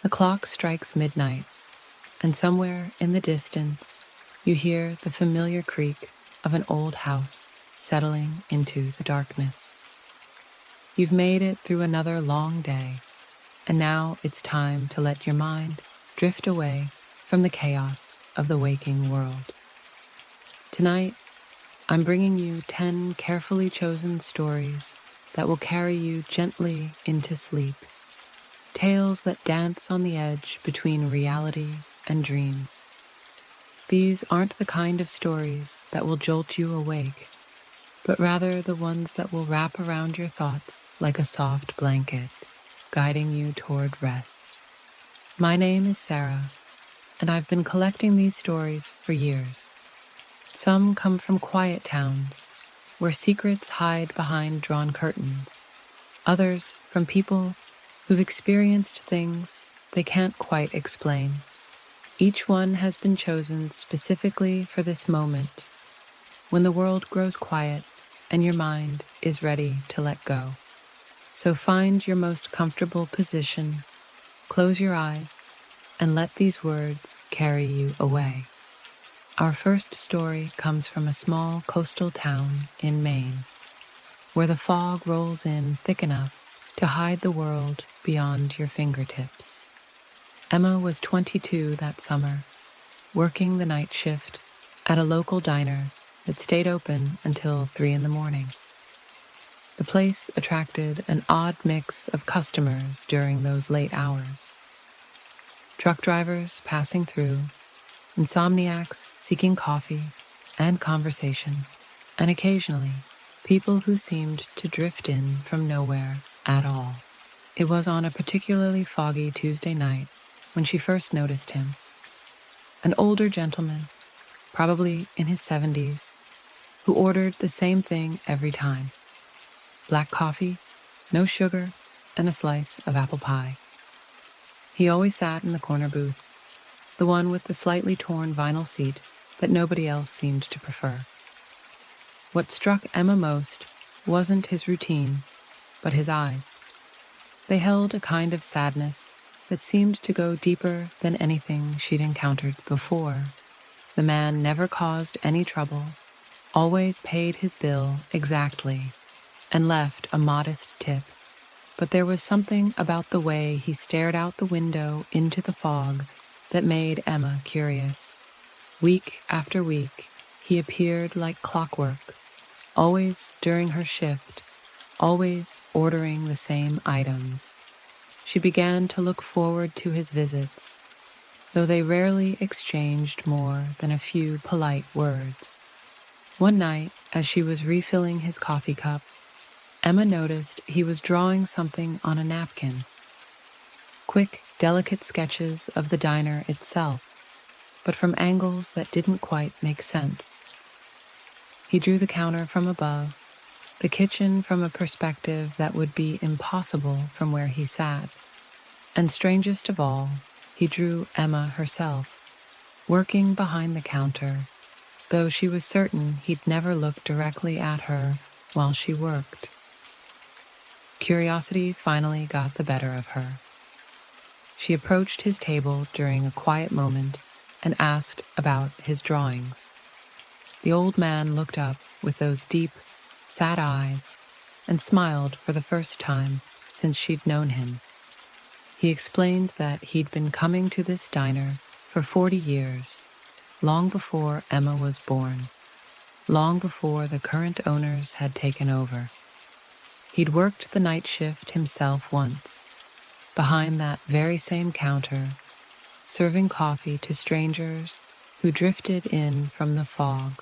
The clock strikes midnight, and somewhere in the distance, you hear the familiar creak of an old house settling into the darkness. You've made it through another long day, and now it's time to let your mind drift away from the chaos of the waking world. Tonight, I'm bringing you 10 carefully chosen stories that will carry you gently into sleep. Tales that dance on the edge between reality and dreams. These aren't the kind of stories that will jolt you awake, but rather the ones that will wrap around your thoughts like a soft blanket, guiding you toward rest. My name is Sarah, and I've been collecting these stories for years. Some come from quiet towns, where secrets hide behind drawn curtains. Others from people who've experienced things they can't quite explain. Each one has been chosen specifically for this moment, when the world grows quiet and your mind is ready to let go. So find your most comfortable position, close your eyes, and let these words carry you away. Our first story comes from a small coastal town in Maine, where the fog rolls in thick enough to hide the world beyond your fingertips. Emma was 22 that summer, working the night shift at a local diner that stayed open until 3 in the morning. The place attracted an odd mix of customers during those late hours. Truck drivers passing through, insomniacs seeking coffee and conversation, and occasionally people who seemed to drift in from nowhere at all. It was on a particularly foggy Tuesday night when she first noticed him. An older gentleman, probably in his 70s, who ordered the same thing every time. Black coffee, no sugar, and a slice of apple pie. He always sat in the corner booth, the one with the slightly torn vinyl seat that nobody else seemed to prefer. What struck Emma most wasn't his routine, but his eyes. They held a kind of sadness that seemed to go deeper than anything she'd encountered before. The man never caused any trouble, always paid his bill exactly, and left a modest tip. But there was something about the way he stared out the window into the fog that made Emma curious. Week after week, he appeared like clockwork, always during her shift, always ordering the same items. She began to look forward to his visits, though they rarely exchanged more than a few polite words. One night, as she was refilling his coffee cup, Emma noticed he was drawing something on a napkin. Quick, delicate sketches of the diner itself, but from angles that didn't quite make sense. He drew the counter from above, the kitchen from a perspective that would be impossible from where he sat. And strangest of all, he drew Emma herself, working behind the counter, though she was certain he'd never look directly at her while she worked. Curiosity finally got the better of her. She approached his table during a quiet moment and asked about his drawings. The old man looked up with those deep, sad eyes and smiled for the first time since she'd known him. He explained that he'd been coming to this diner for 40 years, long before Emma was born, long before the current owners had taken over. He'd worked the night shift himself once, behind that very same counter, serving coffee to strangers who drifted in from the fog.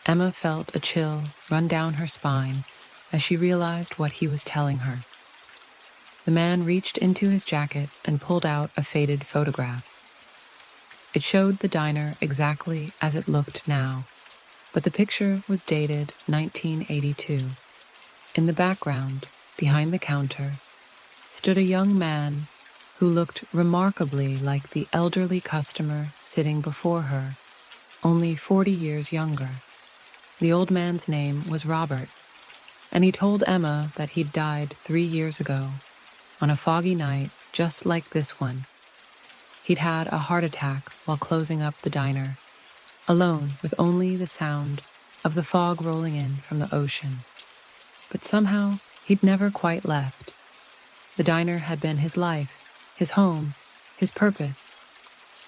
Emma felt a chill run down her spine as she realized what he was telling her. The man reached into his jacket and pulled out a faded photograph. It showed the diner exactly as it looked now, but the picture was dated 1982. In the background, behind the counter, stood a young man who looked remarkably like the elderly customer sitting before her, only 40 years younger. The old man's name was Robert, and he told Emma that he'd died 3 years ago, on a foggy night just like this one, he'd had a heart attack while closing up the diner, alone with only the sound of the fog rolling in from the ocean. But somehow, he'd never quite left. The diner had been his life, his home, his purpose.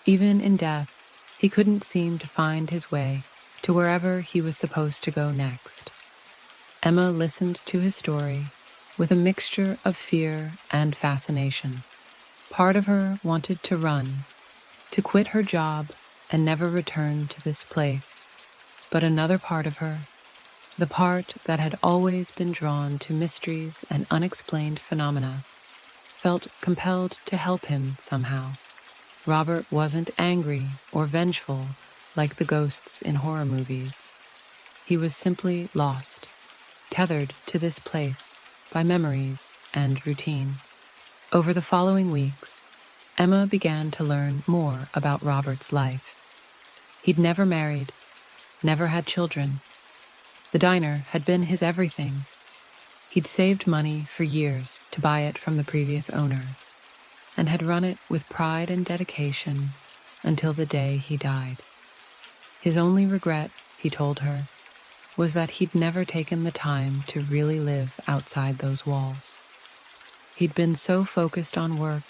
Even in death, he couldn't seem to find his way to wherever he was supposed to go next. Emma listened to his story with a mixture of fear and fascination. Part of her wanted to run, to quit her job and never return to this place. But another part of her, the part that had always been drawn to mysteries and unexplained phenomena, felt compelled to help him somehow. Robert wasn't angry or vengeful like the ghosts in horror movies. He was simply lost, tethered to this place by memories and routine. Over the following weeks, Emma began to learn more about Robert's life. He'd never married, never had children. The diner had been his everything. He'd saved money for years to buy it from the previous owner, and had run it with pride and dedication until the day he died. His only regret, he told her, was that he'd never taken the time to really live outside those walls. He'd been so focused on work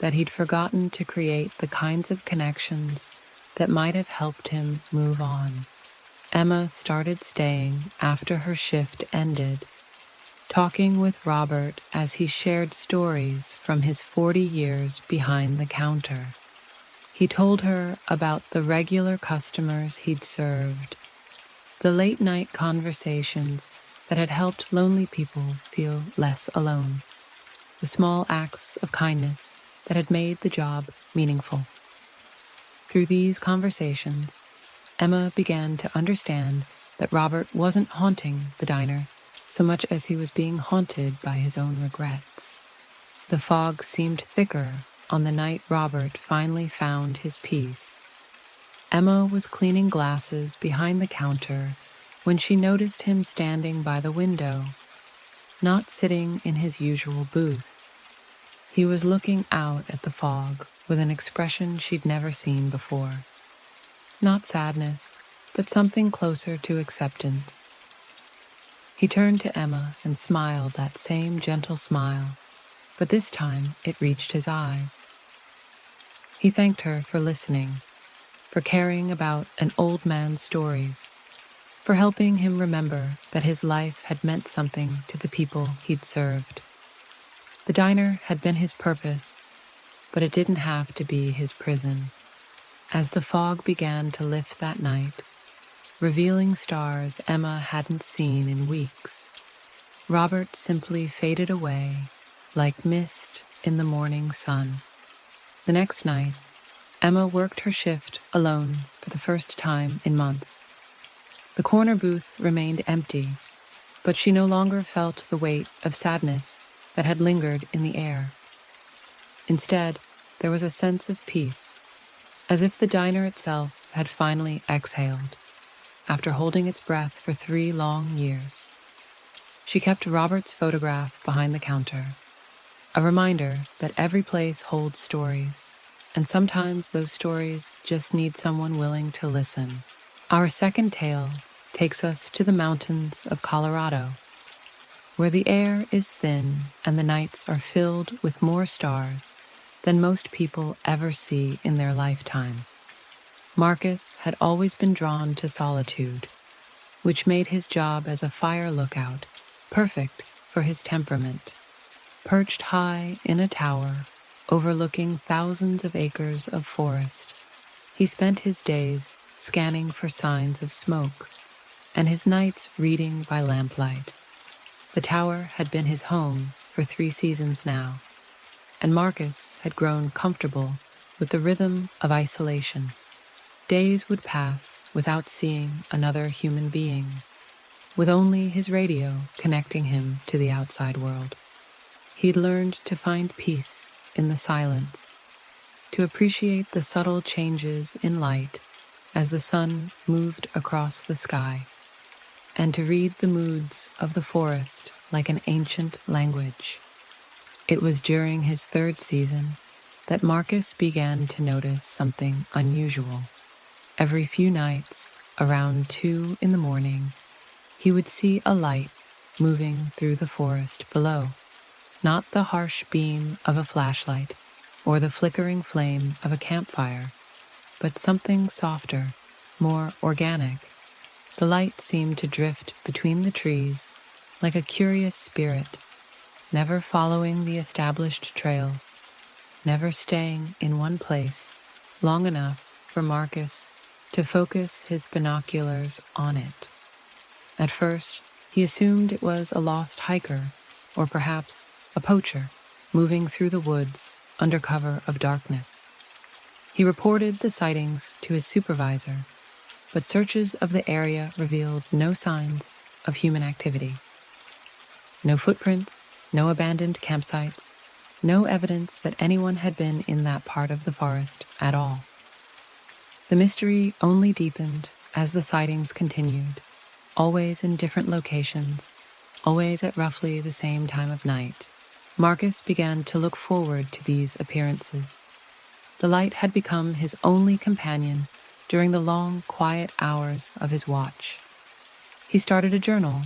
that he'd forgotten to create the kinds of connections that might have helped him move on. Emma started staying after her shift ended, talking with Robert as he shared stories from his 40 years behind the counter. He told her about the regular customers he'd served, the late-night conversations that had helped lonely people feel less alone, the small acts of kindness that had made the job meaningful. Through these conversations, Emma began to understand that Robert wasn't haunting the diner so much as he was being haunted by his own regrets. The fog seemed thicker on the night Robert finally found his peace. Emma was cleaning glasses behind the counter when she noticed him standing by the window, not sitting in his usual booth. He was looking out at the fog with an expression she'd never seen before. Not sadness, but something closer to acceptance. He turned to Emma and smiled that same gentle smile, but this time it reached his eyes. He thanked her for listening, for caring about an old man's stories, for helping him remember that his life had meant something to the people he'd served. The diner had been his purpose, but it didn't have to be his prison. As the fog began to lift that night, revealing stars Emma hadn't seen in weeks, Robert simply faded away like mist in the morning sun. The next night, Emma worked her shift alone for the first time in months. The corner booth remained empty, but she no longer felt the weight of sadness that had lingered in the air. Instead, there was a sense of peace, as if the diner itself had finally exhaled, after holding its breath for 3 long years. She kept Robert's photograph behind the counter, a reminder that every place holds stories, and sometimes those stories just need someone willing to listen. Our second tale takes us to the mountains of Colorado, where the air is thin and the nights are filled with more stars than most people ever see in their lifetime. Marcus had always been drawn to solitude, which made his job as a fire lookout perfect for his temperament. Perched high in a tower overlooking thousands of acres of forest, he spent his days scanning for signs of smoke, and his nights reading by lamplight. The tower had been his home for 3 seasons now, and Marcus had grown comfortable with the rhythm of isolation. Days would pass without seeing another human being, with only his radio connecting him to the outside world. He'd learned to find peace in the silence, to appreciate the subtle changes in light as the sun moved across the sky, and to read the moods of the forest like an ancient language. It was during his 3rd season that Marcus began to notice something unusual. Every few nights, around 2 in the morning, he would see a light moving through the forest below. Not the harsh beam of a flashlight or the flickering flame of a campfire, but something softer, more organic. The light seemed to drift between the trees like a curious spirit, never following the established trails, never staying in one place long enough for Marcus to focus his binoculars on it. At first, he assumed it was a lost hiker, or perhaps a poacher, moving through the woods under cover of darkness. He reported the sightings to his supervisor, but searches of the area revealed no signs of human activity. No footprints, no abandoned campsites, no evidence that anyone had been in that part of the forest at all. The mystery only deepened as the sightings continued, always in different locations, always at roughly the same time of night. Marcus began to look forward to these appearances. The light had become his only companion during the long, quiet hours of his watch. He started a journal,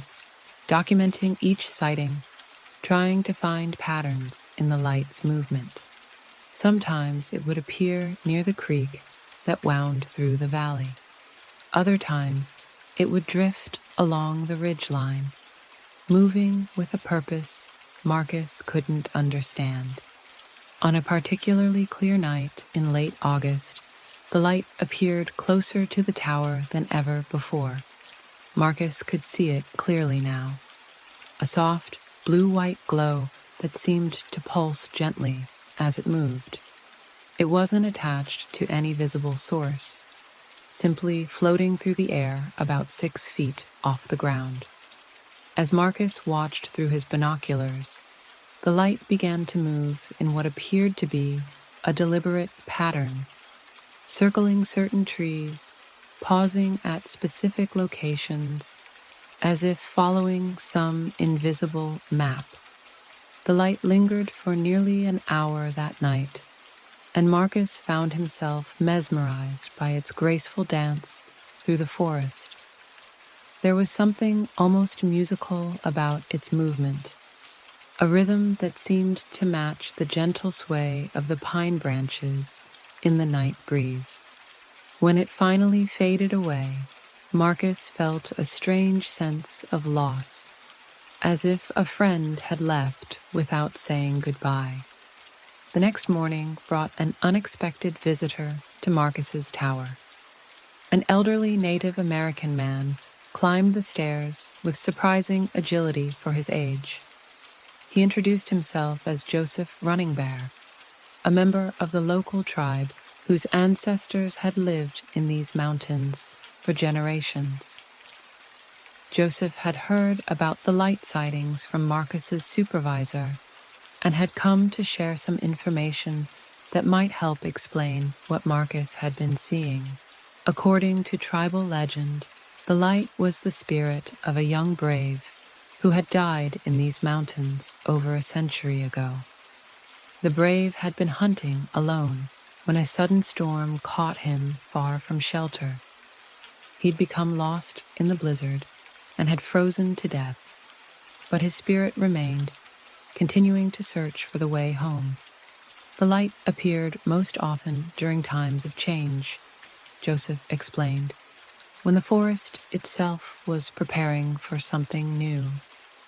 documenting each sighting, trying to find patterns in the light's movement. Sometimes it would appear near the creek that wound through the valley. Other times it would drift along the ridge line, moving with a purpose Marcus couldn't understand. On a particularly clear night in late August, the light appeared closer to the tower than ever before. Marcus could see it clearly now. A soft, blue-white glow that seemed to pulse gently as it moved. It wasn't attached to any visible source, simply floating through the air about 6 feet off the ground. As Marcus watched through his binoculars, the light began to move in what appeared to be a deliberate pattern, circling certain trees, pausing at specific locations, as if following some invisible map. The light lingered for nearly an hour that night, and Marcus found himself mesmerized by its graceful dance through the forest. There was something almost musical about its movement, a rhythm that seemed to match the gentle sway of the pine branches in the night breeze. When it finally faded away, Marcus felt a strange sense of loss, as if a friend had left without saying goodbye. The next morning brought an unexpected visitor to Marcus's tower. An elderly Native American man climbed the stairs with surprising agility for his age. He introduced himself as Joseph Running Bear, a member of the local tribe whose ancestors had lived in these mountains for generations. Joseph had heard about the light sightings from Marcus's supervisor and had come to share some information that might help explain what Marcus had been seeing. According to tribal legend, the light was the spirit of a young brave who had died in these mountains over a century ago. The brave had been hunting alone when a sudden storm caught him far from shelter. He'd become lost in the blizzard and had frozen to death, but his spirit remained, continuing to search for the way home. The light appeared most often during times of change, Joseph explained, when the forest itself was preparing for something new.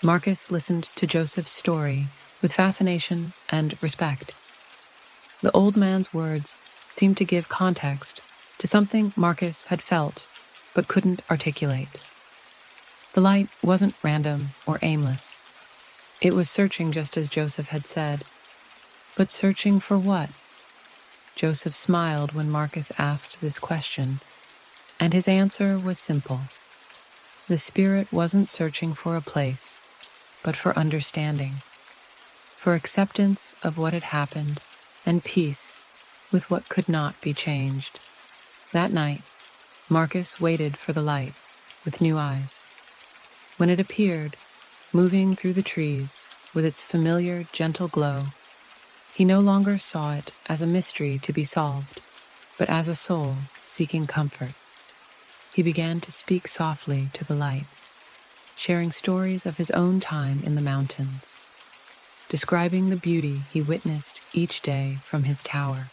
Marcus listened to Joseph's story with fascination and respect. The old man's words seemed to give context to something Marcus had felt but couldn't articulate. The light wasn't random or aimless. It was searching just as Joseph had said. But searching for what? Joseph smiled when Marcus asked this question, and his answer was simple. The spirit wasn't searching for a place, but for understanding, for acceptance of what had happened, and peace with what could not be changed. That night, Marcus waited for the light with new eyes. When it appeared, moving through the trees with its familiar, gentle glow, He no longer saw it as a mystery to be solved, but as a soul seeking comfort. He began to speak softly to the light, sharing stories of his own time in the mountains, describing the beauty he witnessed each day from his tower.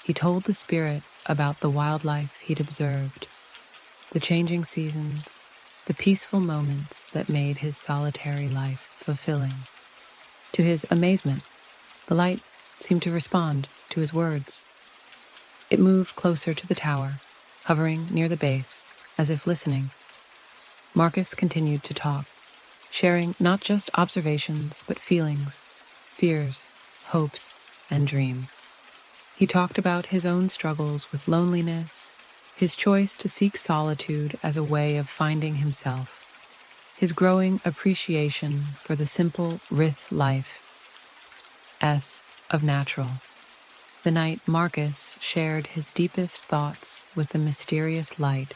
He told the spirit about the wildlife he'd observed, the changing seasons, the peaceful moments that made his solitary life fulfilling. To his amazement, the light seemed to respond to his words. It moved closer to the tower, hovering near the base, as if listening. Marcus continued to talk, sharing not just observations, but feelings, fears, hopes, and dreams. He talked about his own struggles with loneliness, his choice to seek solitude as a way of finding himself, his growing appreciation for the simple Rith life of natural. The night Marcus shared his deepest thoughts with the mysterious light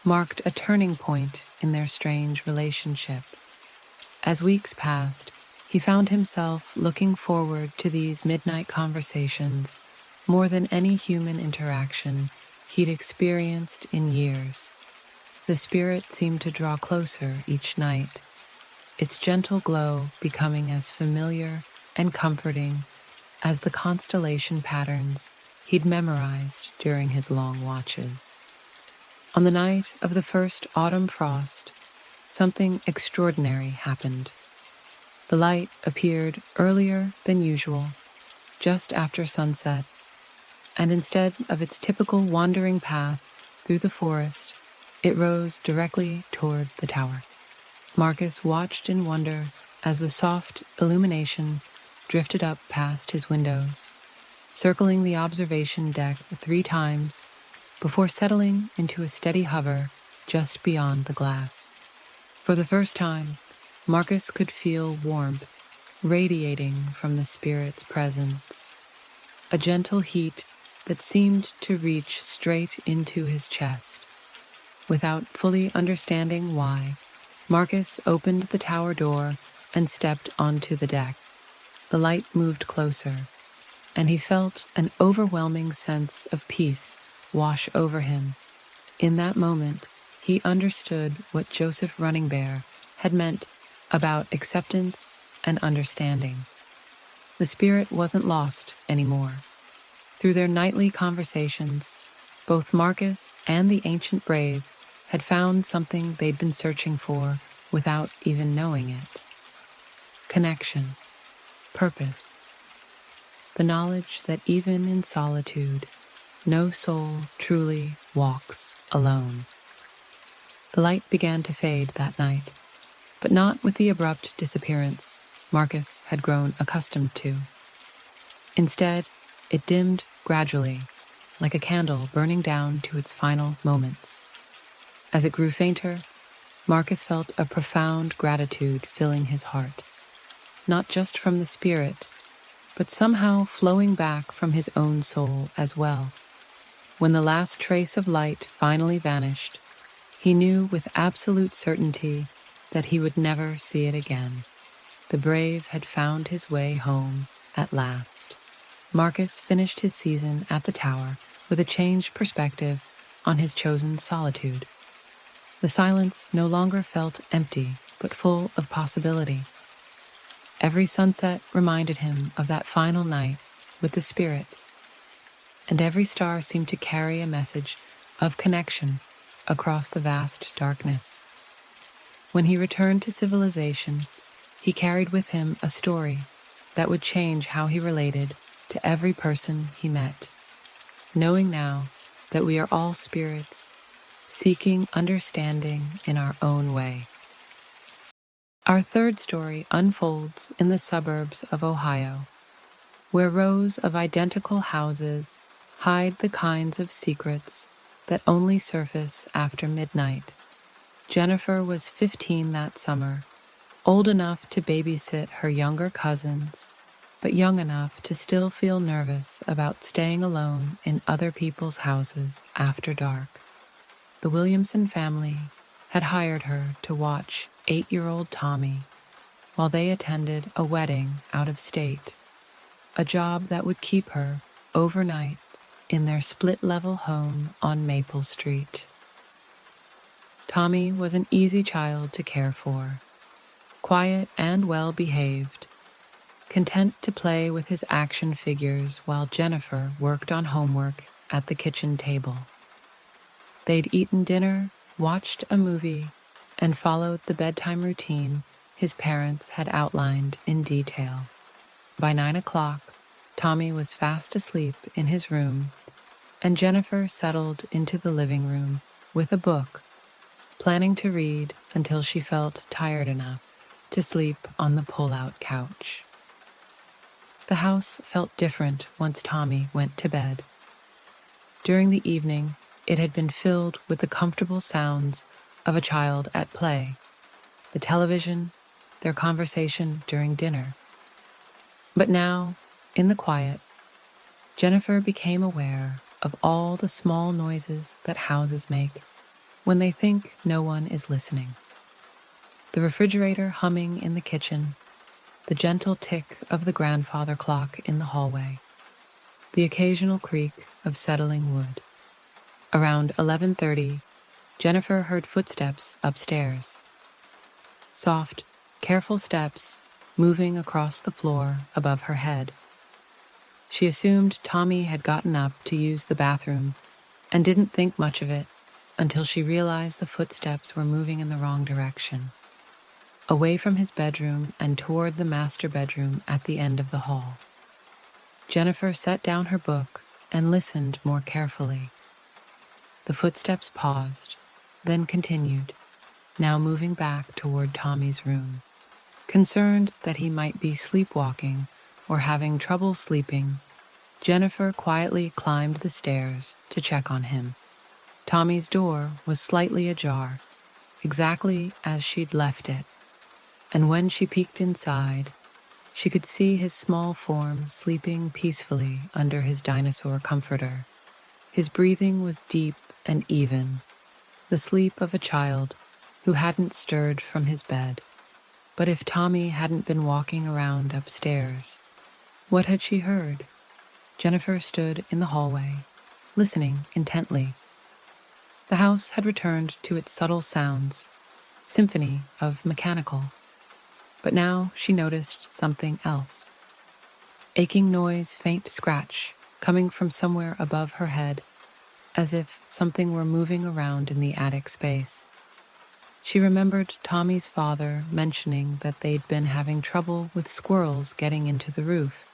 marked a turning point in their strange relationship. As weeks passed, he found himself looking forward to these midnight conversations more than any human interaction he'd experienced in years. The spirit seemed to draw closer each night, its gentle glow becoming as familiar and comforting as the constellation patterns he'd memorized during his long watches. On the night of the first autumn frost, something extraordinary happened. The light appeared earlier than usual, just after sunset, and instead of its typical wandering path through the forest, it rose directly toward the tower. Marcus watched in wonder as the soft illumination drifted up past his windows, circling the observation deck 3 times before settling into a steady hover just beyond the glass. For the first time, Marcus could feel warmth radiating from the spirit's presence, a gentle heat that seemed to reach straight into his chest. Without fully understanding why, Marcus opened the tower door and stepped onto the deck. The light moved closer, and he felt an overwhelming sense of peace wash over him. In that moment, he understood what Joseph Running Bear had meant about acceptance and understanding. The spirit wasn't lost anymore. Through their nightly conversations, both Marcus and the ancient brave had found something they'd been searching for without even knowing it. Connection, purpose, the knowledge that even in solitude, no soul truly walks alone. The light began to fade that night, but not with the abrupt disappearance Marcus had grown accustomed to. Instead, it dimmed gradually, like a candle burning down to its final moments. As it grew fainter, Marcus felt a profound gratitude filling his heart, not just from the spirit, but somehow flowing back from his own soul as well. When the last trace of light finally vanished, he knew with absolute certainty that he would never see it again. The brave had found his way home at last. Marcus finished his season at the tower with a changed perspective on his chosen solitude. The silence no longer felt empty, but full of possibility. Every sunset reminded him of that final night with the spirit, and every star seemed to carry a message of connection across the vast darkness. When he returned to civilization, he carried with him a story that would change how he related to every person he met, knowing now that we are all spirits seeking understanding in our own way. Our third story unfolds in the suburbs of Ohio, where rows of identical houses hide the kinds of secrets that only surface after midnight. Jennifer was 15 that summer, old enough to babysit her younger cousins, but young enough to still feel nervous about staying alone in other people's houses after dark. The Williamson family had hired her to watch 8-year-old Tommy while they attended a wedding out of state. a job that would keep her overnight in their split-level home on Maple Street. Tommy was an easy child to care for, quiet and well-behaved, content to play with his action figures while Jennifer worked on homework at the kitchen table. They'd eaten dinner, watched a movie, and followed the bedtime routine his parents had outlined in detail. By 9 o'clock, Tommy was fast asleep in his room, and Jennifer settled into the living room with a book, planning to read until she felt tired enough to sleep on the pull-out couch. The house felt different once Tommy went to bed. During the evening, it had been filled with the comfortable sounds of a child at play, the television, their conversation during dinner. But now, in the quiet, Jennifer became aware of all the small noises that houses make when they think no one is listening. The refrigerator humming in the kitchen, the gentle tick of the grandfather clock in the hallway, the occasional creak of settling wood. Around 11:30, Jennifer heard footsteps upstairs. Soft, careful steps moving across the floor above her head. She assumed Tommy had gotten up to use the bathroom and didn't think much of it until she realized the footsteps were moving in the wrong direction, away from his bedroom and toward the master bedroom at the end of the hall. Jennifer set down her book and listened more carefully. The footsteps paused, then continued, now moving back toward Tommy's room. Concerned that he might be sleepwalking or having trouble sleeping, Jennifer quietly climbed the stairs to check on him. Tommy's door was slightly ajar, exactly as she'd left it, and when she peeked inside, she could see his small form sleeping peacefully under his dinosaur comforter. His breathing was deep and even, the sleep of a child who hadn't stirred from his bed. But if Tommy hadn't been walking around upstairs, what had she heard? Jennifer stood in the hallway, listening intently. The house had returned to its subtle sounds, symphony of mechanical. But now she noticed something else. Aching noise, faint scratch, coming from somewhere above her head, as if something were moving around in the attic space. She remembered Tommy's father mentioning that they'd been having trouble with squirrels getting into the roof,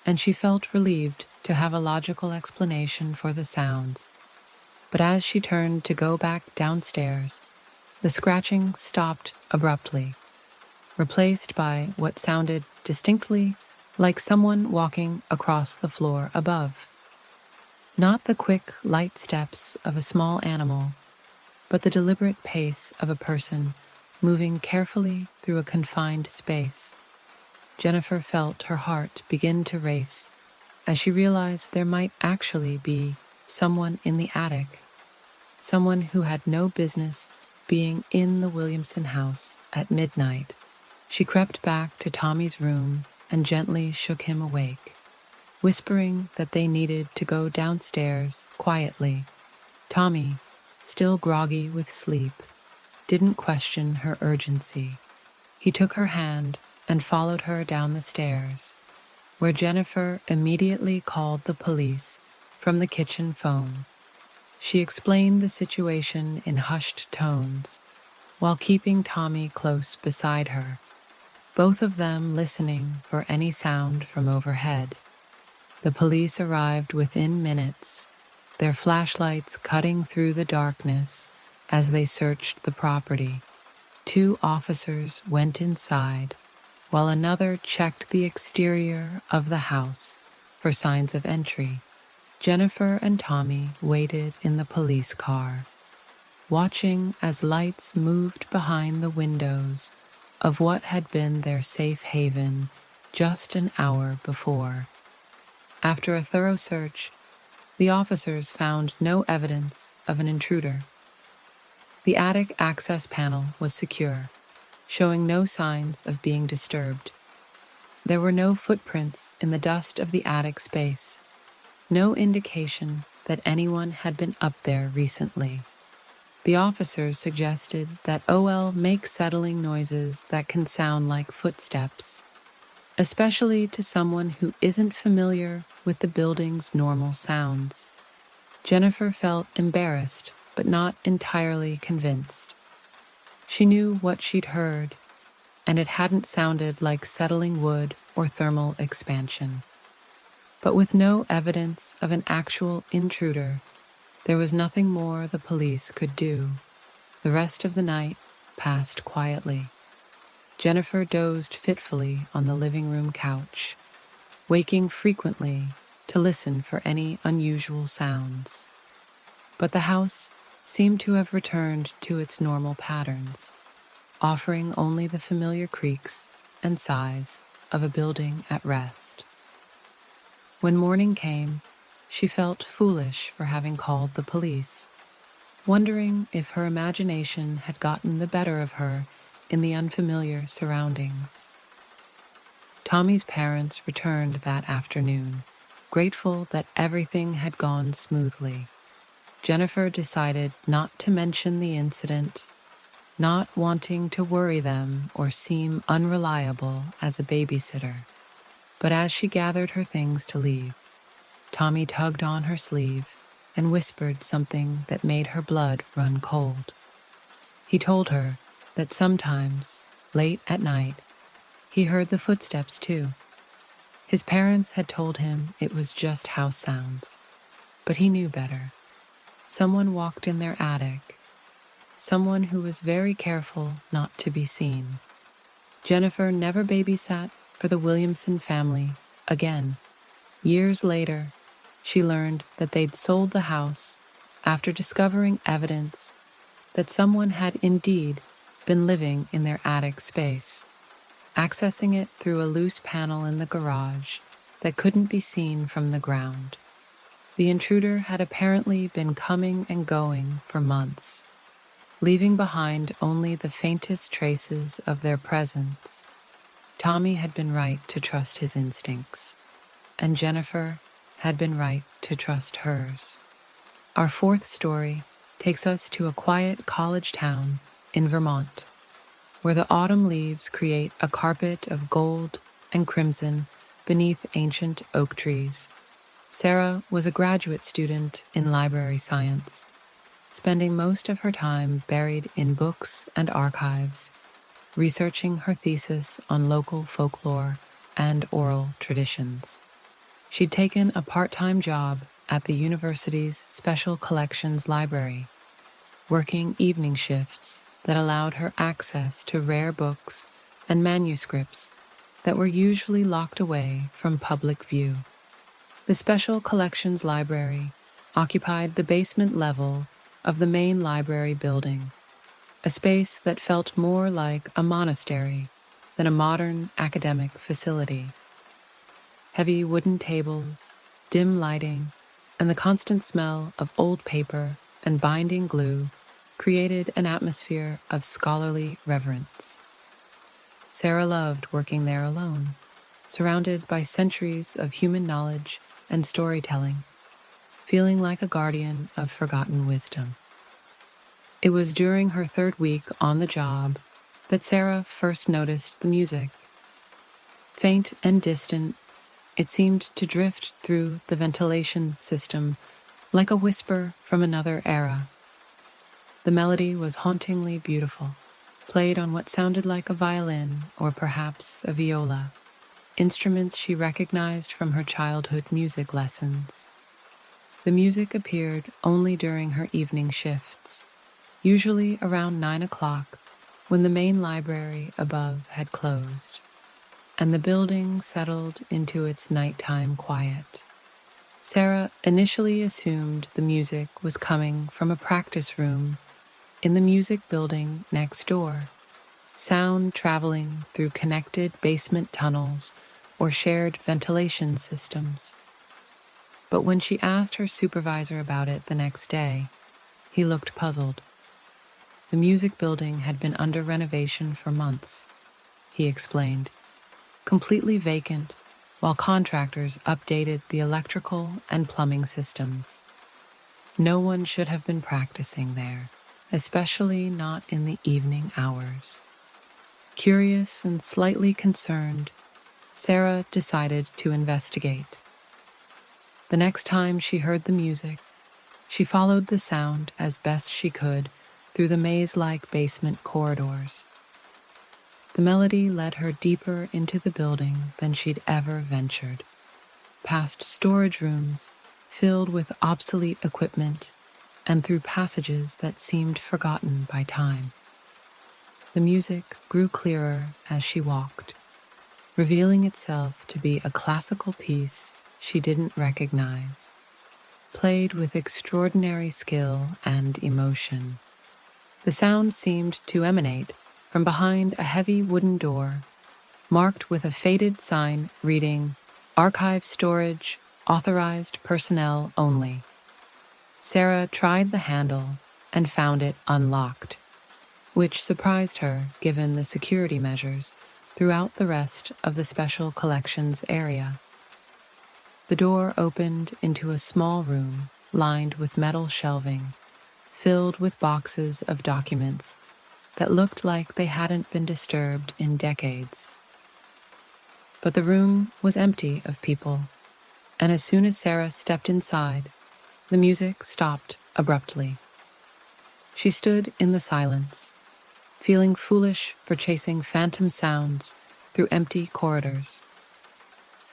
and she felt relieved to have a logical explanation for the sounds. But as she turned to go back downstairs, the scratching stopped abruptly, replaced by what sounded distinctly like someone walking across the floor above. Not the quick, light steps of a small animal, but the deliberate pace of a person moving carefully through a confined space. Jennifer felt her heart begin to race as she realized there might actually be someone in the attic, someone who had no business being in the Williamson house at midnight. She crept back to Tommy's room and gently shook him awake, whispering that they needed to go downstairs quietly. Tommy, still groggy with sleep, didn't question her urgency. He took her hand and followed her down the stairs, where Jennifer immediately called the police from the kitchen phone. She explained the situation in hushed tones, while keeping Tommy close beside her, both of them listening for any sound from overhead. The police arrived within minutes, their flashlights cutting through the darkness as they searched the property. 2 officers went inside, while another checked the exterior of the house for signs of entry. Jennifer and Tommy waited in the police car, watching as lights moved behind the windows of what had been their safe haven just an hour before. After a thorough search, the officers found no evidence of an intruder. The attic access panel was secure, showing no signs of being disturbed. There were no footprints in the dust of the attic space, no indication that anyone had been up there recently. The officers suggested that OL makes settling noises that can sound like footsteps, especially to someone who isn't familiar with the building's normal sounds. Jennifer felt embarrassed, but not entirely convinced. She knew what she'd heard, and it hadn't sounded like settling wood or thermal expansion. But with no evidence of an actual intruder, there was nothing more the police could do. The rest of the night passed quietly. Jennifer dozed fitfully on the living room couch, waking frequently to listen for any unusual sounds. But the house seemed to have returned to its normal patterns, offering only the familiar creaks and sighs of a building at rest. When morning came, she felt foolish for having called the police, wondering if her imagination had gotten the better of her in the unfamiliar surroundings. Tommy's parents returned that afternoon, grateful that everything had gone smoothly. Jennifer decided not to mention the incident, not wanting to worry them or seem unreliable as a babysitter. But as she gathered her things to leave, Tommy tugged on her sleeve and whispered something that made her blood run cold. He told her that sometimes, late at night, he heard the footsteps too. His parents had told him it was just house sounds, but he knew better. Someone walked in their attic, someone who was very careful not to be seen. Jennifer never babysat for the Williamson family again. Years later, she learned that they'd sold the house after discovering evidence that someone had indeed been living in their attic space, accessing it through a loose panel in the garage that couldn't be seen from the ground. The intruder had apparently been coming and going for months, leaving behind only the faintest traces of their presence. Tommy had been right to trust his instincts, and Jennifer had been right to trust hers. Our fourth story takes us to a quiet college town in Vermont, where the autumn leaves create a carpet of gold and crimson beneath ancient oak trees. Sarah was a graduate student in library science, spending most of her time buried in books and archives, researching her thesis on local folklore and oral traditions. She'd taken a part-time job at the university's Special Collections Library, working evening shifts that allowed her access to rare books and manuscripts that were usually locked away from public view. The Special Collections Library occupied the basement level of the main library building, a space that felt more like a monastery than a modern academic facility. Heavy wooden tables, dim lighting, and the constant smell of old paper and binding glue created an atmosphere of scholarly reverence. Sarah loved working there alone, surrounded by centuries of human knowledge and storytelling, feeling like a guardian of forgotten wisdom. It was during her third week on the job that Sarah first noticed the music. Faint and distant, it seemed to drift through the ventilation system like a whisper from another era. The melody was hauntingly beautiful, played on what sounded like a violin or perhaps a viola, instruments she recognized from her childhood music lessons. The music appeared only during her evening shifts, usually around 9 o'clock when the main library above had closed, and the building settled into its nighttime quiet. Sarah initially assumed the music was coming from a practice room in the music building next door, sound traveling through connected basement tunnels or shared ventilation systems. But when she asked her supervisor about it the next day, he looked puzzled. The music building had been under renovation for months, he explained. completely vacant, while contractors updated the electrical and plumbing systems. No one should have been practicing there, especially not in the evening hours. Curious and slightly concerned, Sarah decided to investigate. The next time she heard the music, she followed the sound as best she could through the maze-like basement corridors. The melody led her deeper into the building than she'd ever ventured, past storage rooms filled with obsolete equipment and through passages that seemed forgotten by time. The music grew clearer as she walked, revealing itself to be a classical piece she didn't recognize, played with extraordinary skill and emotion. The sound seemed to emanate from behind a heavy wooden door, marked with a faded sign reading, "Archive Storage, Authorized Personnel Only." Sarah tried the handle and found it unlocked, which surprised her given the security measures throughout the rest of the special collections area. The door opened into a small room lined with metal shelving, filled with boxes of documents that looked like they hadn't been disturbed in decades. But the room was empty of people, and as soon as Sarah stepped inside, the music stopped abruptly. She stood in the silence, feeling foolish for chasing phantom sounds through empty corridors.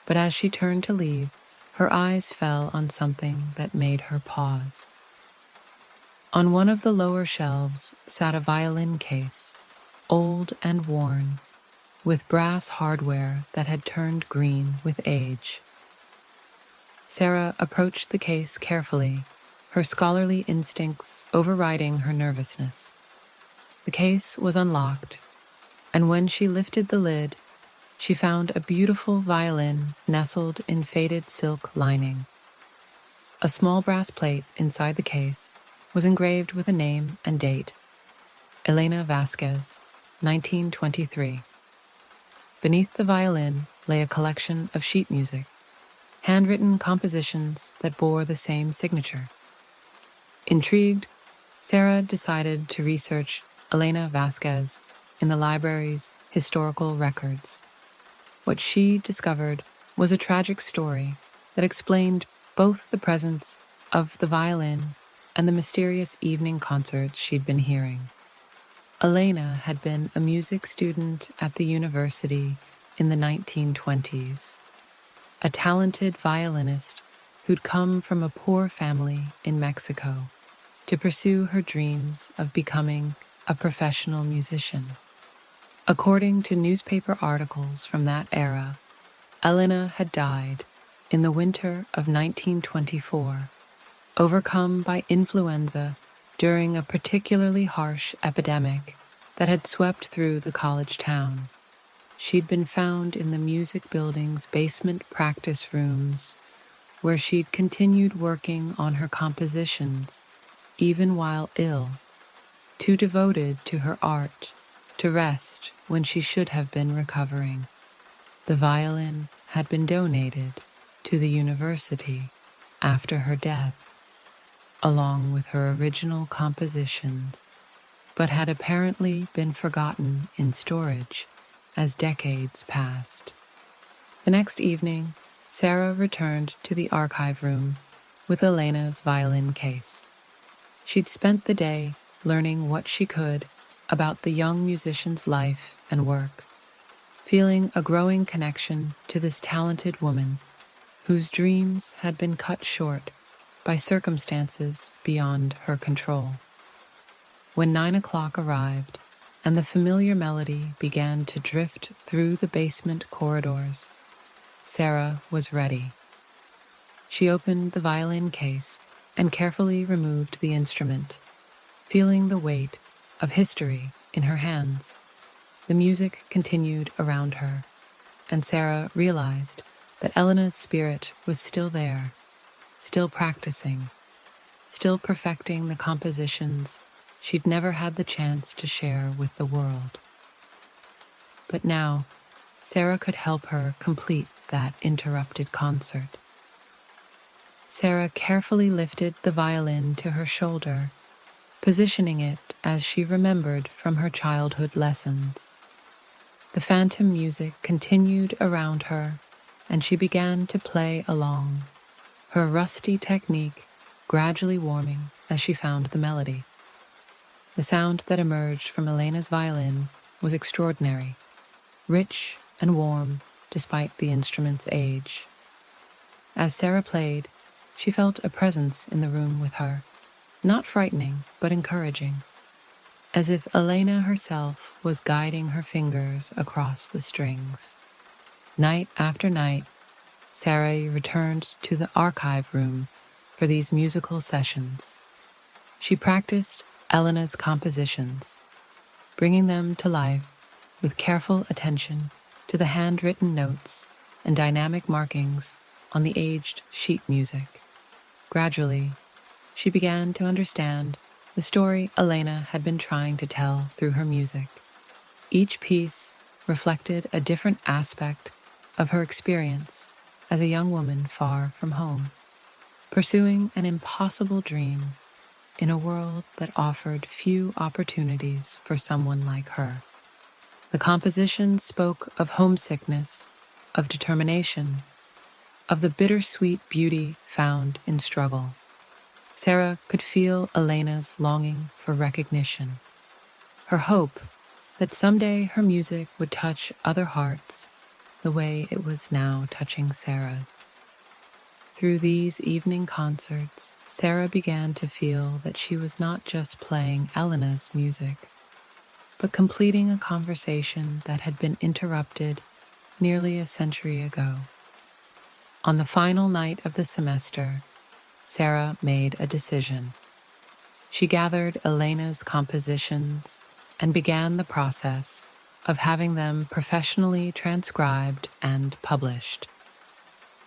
But as she turned to leave, her eyes fell on something that made her pause. On one of the lower shelves sat a violin case, old and worn, with brass hardware that had turned green with age. Sarah approached the case carefully, her scholarly instincts overriding her nervousness. The case was unlocked, and when she lifted the lid, she found a beautiful violin nestled in faded silk lining. A small brass plate inside the case was engraved with a name and date, Elena Vasquez, 1923. Beneath the violin lay a collection of sheet music, handwritten compositions that bore the same signature. Intrigued, Sarah decided to research Elena Vasquez in the library's historical records. What she discovered was a tragic story that explained both the presence of the violin and the mysterious evening concerts she'd been hearing. Elena had been a music student at the university in the 1920s, a talented violinist who'd come from a poor family in Mexico to pursue her dreams of becoming a professional musician. According to newspaper articles from that era, Elena had died in the winter of 1924, overcome by influenza during a particularly harsh epidemic that had swept through the college town. She'd been found in the music building's basement practice rooms, where she'd continued working on her compositions even while ill, too devoted to her art to rest when she should have been recovering. The violin had been donated to the university after her death, along with her original compositions, but had apparently been forgotten in storage as decades passed. The next evening, Sarah returned to the archive room with Elena's violin case. She'd spent the day learning what she could about the young musician's life and work, feeling a growing connection to this talented woman whose dreams had been cut short by circumstances beyond her control. When 9 o'clock arrived and the familiar melody began to drift through the basement corridors, Sarah was ready. She opened the violin case and carefully removed the instrument, feeling the weight of history in her hands. The music continued around her, and Sarah realized that Elena's spirit was still there, still practicing, still perfecting the compositions she'd never had the chance to share with the world. But now, Sarah could help her complete that interrupted concert. Sarah carefully lifted the violin to her shoulder, positioning it as she remembered from her childhood lessons. The phantom music continued around her, and she began to play along, her rusty technique gradually warming as she found the melody. The sound that emerged from Elena's violin was extraordinary, rich and warm despite the instrument's age. As Sarah played, she felt a presence in the room with her, not frightening but encouraging, as if Elena herself was guiding her fingers across the strings. Night after night, Sarah returned to the archive room for these musical sessions. She practiced Elena's compositions, bringing them to life with careful attention to the handwritten notes and dynamic markings on the aged sheet music. Gradually, she began to understand the story Elena had been trying to tell through her music. Each piece reflected a different aspect of her experience as a young woman far from home, pursuing an impossible dream in a world that offered few opportunities for someone like her. The composition spoke of homesickness, of determination, of the bittersweet beauty found in struggle. Sarah could feel Elena's longing for recognition, her hope that someday her music would touch other hearts the way it was now touching Sarah's. Through these evening concerts, Sarah began to feel that she was not just playing Elena's music, but completing a conversation that had been interrupted nearly a century ago. On the final night of the semester, Sarah made a decision. She gathered Elena's compositions and began the process of having them professionally transcribed and published.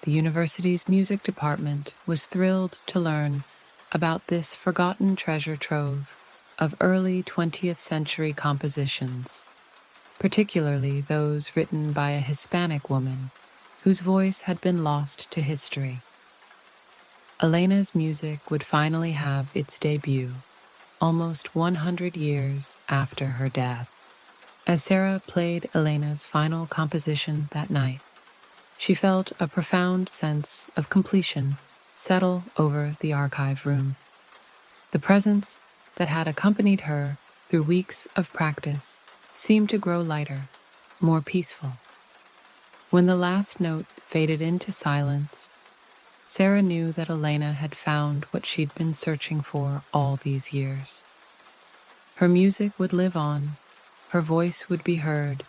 The university's music department was thrilled to learn about this forgotten treasure trove of early 20th century compositions, particularly those written by a Hispanic woman whose voice had been lost to history. Elena's music would finally have its debut, almost 100 years after her death. As Sarah played Elena's final composition that night, she felt a profound sense of completion settle over the archive room. The presence that had accompanied her through weeks of practice seemed to grow lighter, more peaceful. When the last note faded into silence, Sarah knew that Elena had found what she'd been searching for all these years. Her music would live on, her voice would be heard,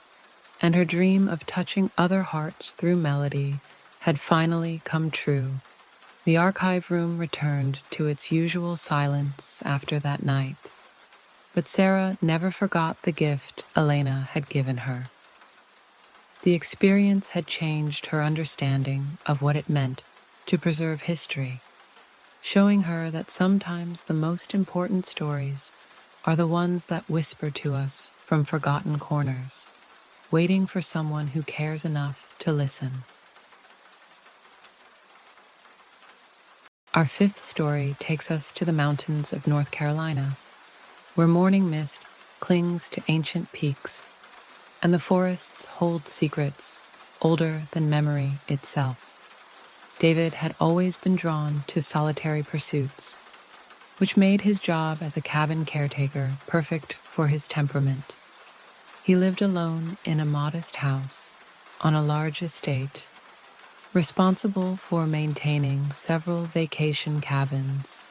and her dream of touching other hearts through melody had finally come true. The archive room returned to its usual silence after that night, but Sarah never forgot the gift Elena had given her. The experience had changed her understanding of what it meant to preserve history, showing her that sometimes the most important stories are the ones that whisper to us from forgotten corners, waiting for someone who cares enough to listen. Our fifth story takes us to the mountains of North Carolina, where morning mist clings to ancient peaks, and the forests hold secrets older than memory itself. David had always been drawn to solitary pursuits, which made his job as a cabin caretaker perfect for his temperament. He lived alone in a modest house on a large estate, responsible for maintaining several vacation cabins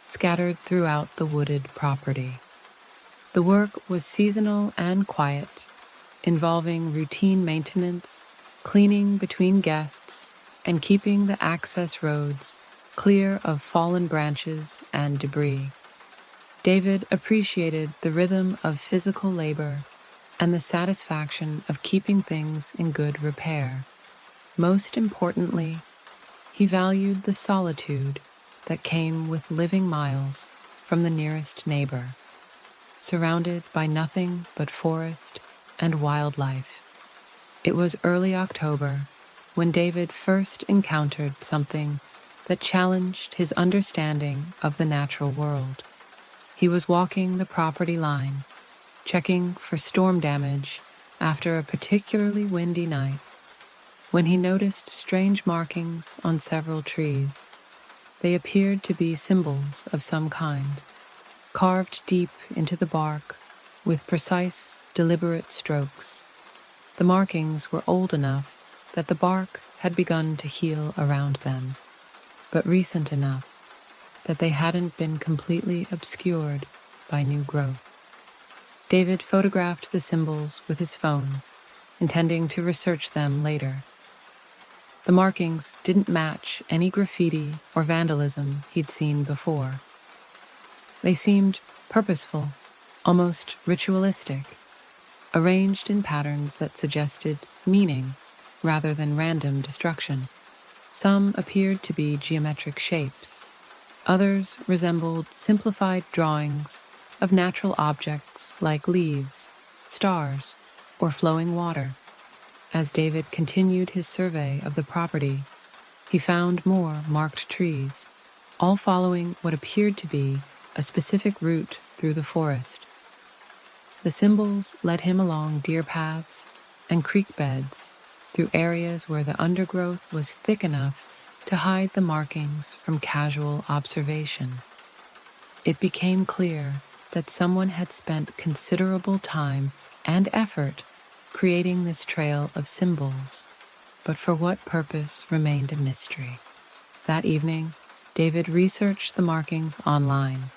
scattered throughout the wooded property. The work was seasonal and quiet, involving routine maintenance, cleaning between guests, and keeping the access roads clear of fallen branches and debris. David appreciated the rhythm of physical labor and the satisfaction of keeping things in good repair. Most importantly, he valued the solitude that came with living miles from the nearest neighbor, surrounded by nothing but forest and wildlife. It was early October when David first encountered something that challenged his understanding of the natural world. He was walking the property line, checking for storm damage after a particularly windy night, when he noticed strange markings on several trees. They appeared to be symbols of some kind, carved deep into the bark with precise, deliberate strokes. The markings were old enough that the bark had begun to heal around them, but recent enough that they hadn't been completely obscured by new growth. David photographed the symbols with his phone, intending to research them later. The markings didn't match any graffiti or vandalism he'd seen before. They seemed purposeful, almost ritualistic, arranged in patterns that suggested meaning rather than random destruction. Some appeared to be geometric shapes. Others resembled simplified drawings of natural objects like leaves, stars, or flowing water. As David continued his survey of the property, he found more marked trees, all following what appeared to be a specific route through the forest. The symbols led him along deer paths and creek beds through areas where the undergrowth was thick enough to hide the markings from casual observation. It became clear that someone had spent considerable time and effort creating this trail of symbols, but for what purpose remained a mystery. That evening, David researched the markings online,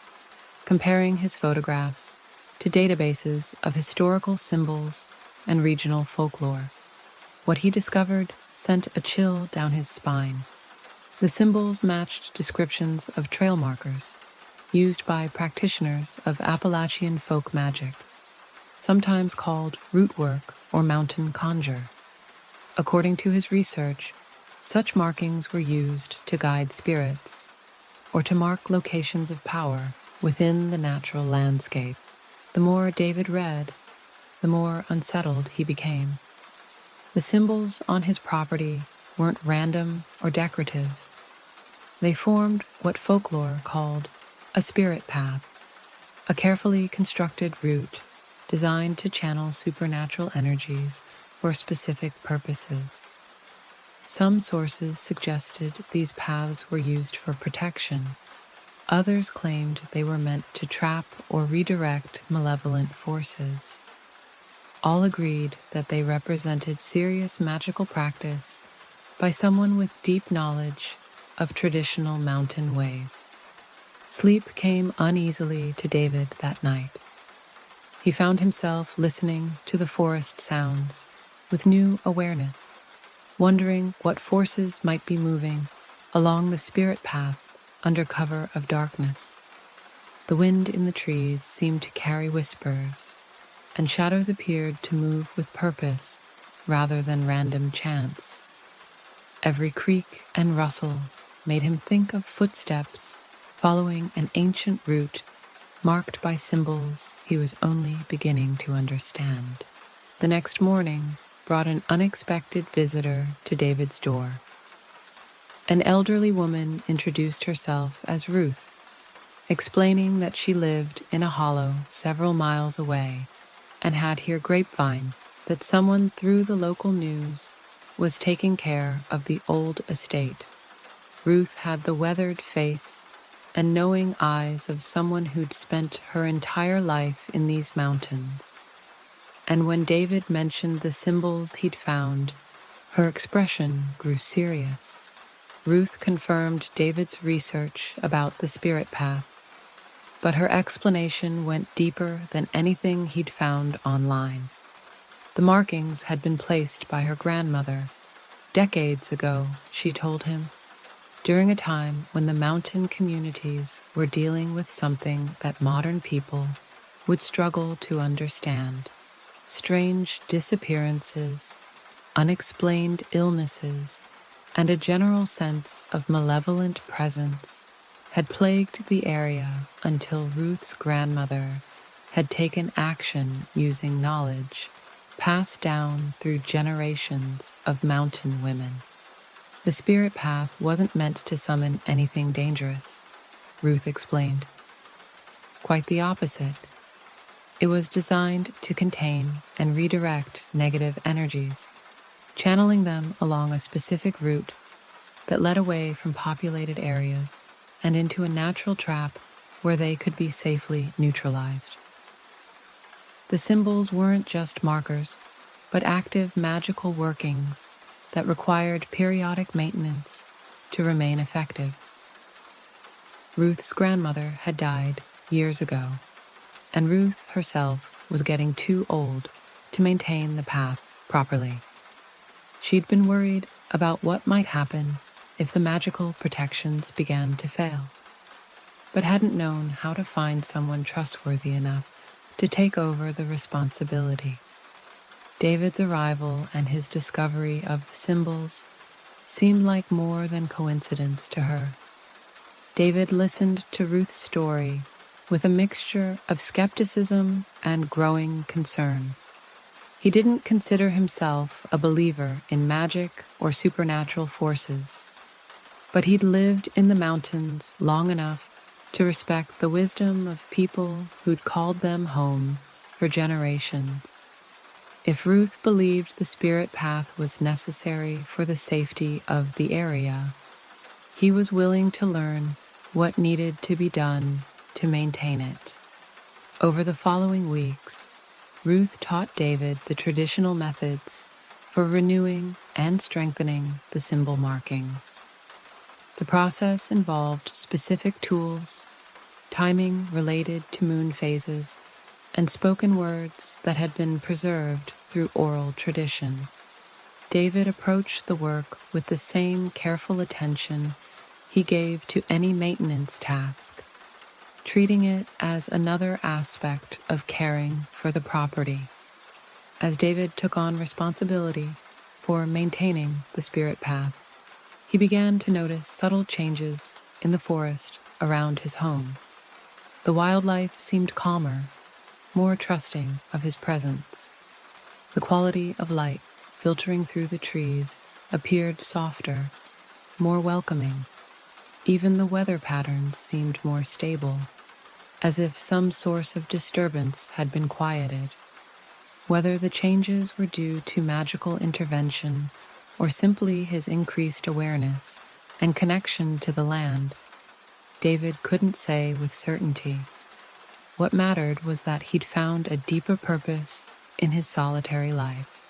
comparing his photographs to databases of historical symbols and regional folklore. What he discovered sent a chill down his spine. The symbols matched descriptions of trail markers used by practitioners of Appalachian folk magic, sometimes called root work or mountain conjure. According to his research, such markings were used to guide spirits or to mark locations of power within the natural landscape. The more David read, the more unsettled he became. The symbols on his property weren't random or decorative. They formed what folklore called a spirit path, a carefully constructed route designed to channel supernatural energies for specific purposes. Some sources suggested these paths were used for protection. Others claimed they were meant to trap or redirect malevolent forces. All agreed that they represented serious magical practice by someone with deep knowledge of traditional mountain ways. Sleep came uneasily to David that night. He found himself listening to the forest sounds with new awareness, wondering what forces might be moving along the spirit path under cover of darkness. The wind in the trees seemed to carry whispers, and shadows appeared to move with purpose rather than random chance. Every creak and rustle made him think of footsteps following an ancient route marked by symbols he was only beginning to understand. The next morning brought an unexpected visitor to David's door. An elderly woman introduced herself as Ruth, explaining that she lived in a hollow several miles away and had heard grapevine that someone through the local news was taking care of the old estate. Ruth had the weathered face and knowing eyes of someone who'd spent her entire life in these mountains. And when David mentioned the symbols he'd found, her expression grew serious. Ruth confirmed David's research about the spirit path, but her explanation went deeper than anything he'd found online. The markings had been placed by her grandmother decades ago, she told him, during a time when the mountain communities were dealing with something that modern people would struggle to understand. Strange disappearances, unexplained illnesses, and a general sense of malevolent presence had plagued the area until Ruth's grandmother had taken action using knowledge passed down through generations of mountain women. The spirit path wasn't meant to summon anything dangerous, Ruth explained. Quite the opposite. It was designed to contain and redirect negative energies, channeling them along a specific route that led away from populated areas and into a natural trap where they could be safely neutralized. The symbols weren't just markers, but active magical workings that required periodic maintenance to remain effective. Ruth's grandmother had died years ago, and Ruth herself was getting too old to maintain the path properly. She'd been worried about what might happen if the magical protections began to fail, but hadn't known how to find someone trustworthy enough to take over the responsibility. David's arrival and his discovery of the symbols seemed like more than coincidence to her. David listened to Ruth's story with a mixture of skepticism and growing concern. He didn't consider himself a believer in magic or supernatural forces, but he'd lived in the mountains long enough to respect the wisdom of people who'd called them home for generations. If Ruth believed the spirit path was necessary for the safety of the area, he was willing to learn what needed to be done to maintain it. Over the following weeks, Ruth taught David the traditional methods for renewing and strengthening the symbol markings. The process involved specific tools, timing related to moon phases, and spoken words that had been preserved through oral tradition. David approached the work with the same careful attention he gave to any maintenance task, treating it as another aspect of caring for the property. As David took on responsibility for maintaining the spirit path, he began to notice subtle changes in the forest around his home. The wildlife seemed calmer, more trusting of his presence. The quality of light filtering through the trees appeared softer, more welcoming. Even the weather patterns seemed more stable, as if some source of disturbance had been quieted. Whether the changes were due to magical intervention or simply his increased awareness and connection to the land, David couldn't say with certainty. What mattered was that he'd found a deeper purpose in his solitary life,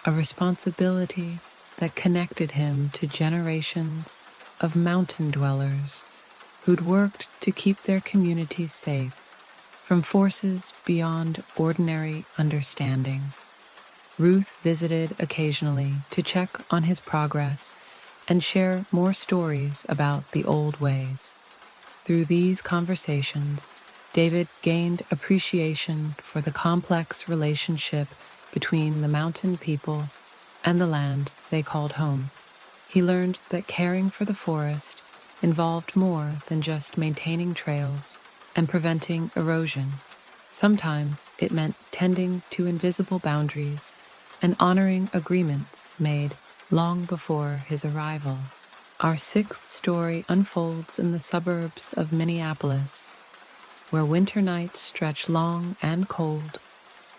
a responsibility that connected him to generations of mountain dwellers who'd worked to keep their communities safe from forces beyond ordinary understanding. Ruth visited occasionally to check on his progress and share more stories about the old ways. Through these conversations, David gained appreciation for the complex relationship between the mountain people and the land they called home. He learned that caring for the forest involved more than just maintaining trails and preventing erosion. Sometimes it meant tending to invisible boundaries and honoring agreements made long before his arrival. Our sixth story unfolds in the suburbs of Minneapolis, where winter nights stretch long and cold,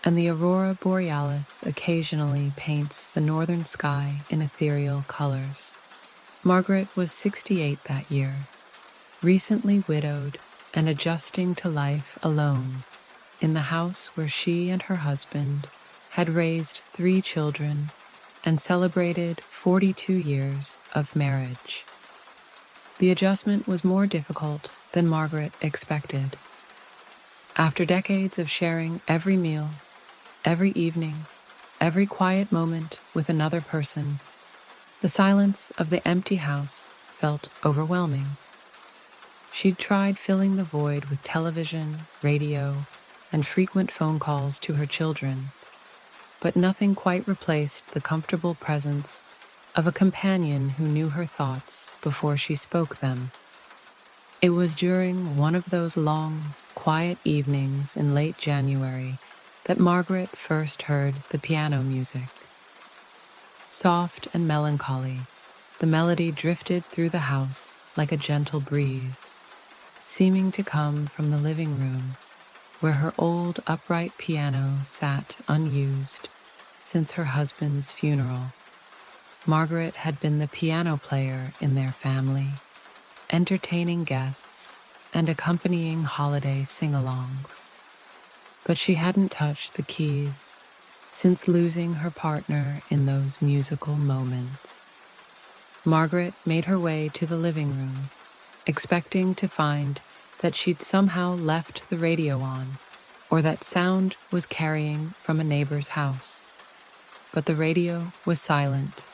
and the aurora borealis occasionally paints the northern sky in ethereal colors. Margaret was 68 that year, recently widowed and adjusting to life alone in the house where she and her husband had raised 3 children and celebrated 42 years of marriage. The adjustment was more difficult than Margaret expected. After decades of sharing every meal, every evening, every quiet moment with another person, the silence of the empty house felt overwhelming. She'd tried filling the void with television, radio, and frequent phone calls to her children, but nothing quite replaced the comfortable presence of a companion who knew her thoughts before she spoke them. It was during one of those long, quiet evenings in late January that Margaret first heard the piano music. Soft and melancholy, the melody drifted through the house like a gentle breeze, seeming to come from the living room where her old upright piano sat unused since her husband's funeral. Margaret had been the piano player in their family, entertaining guests and accompanying holiday sing-alongs. But she hadn't touched the keys since losing her partner in those musical moments. Margaret made her way to the living room, expecting to find that she'd somehow left the radio on, or that sound was carrying from a neighbor's house. But the radio was silent,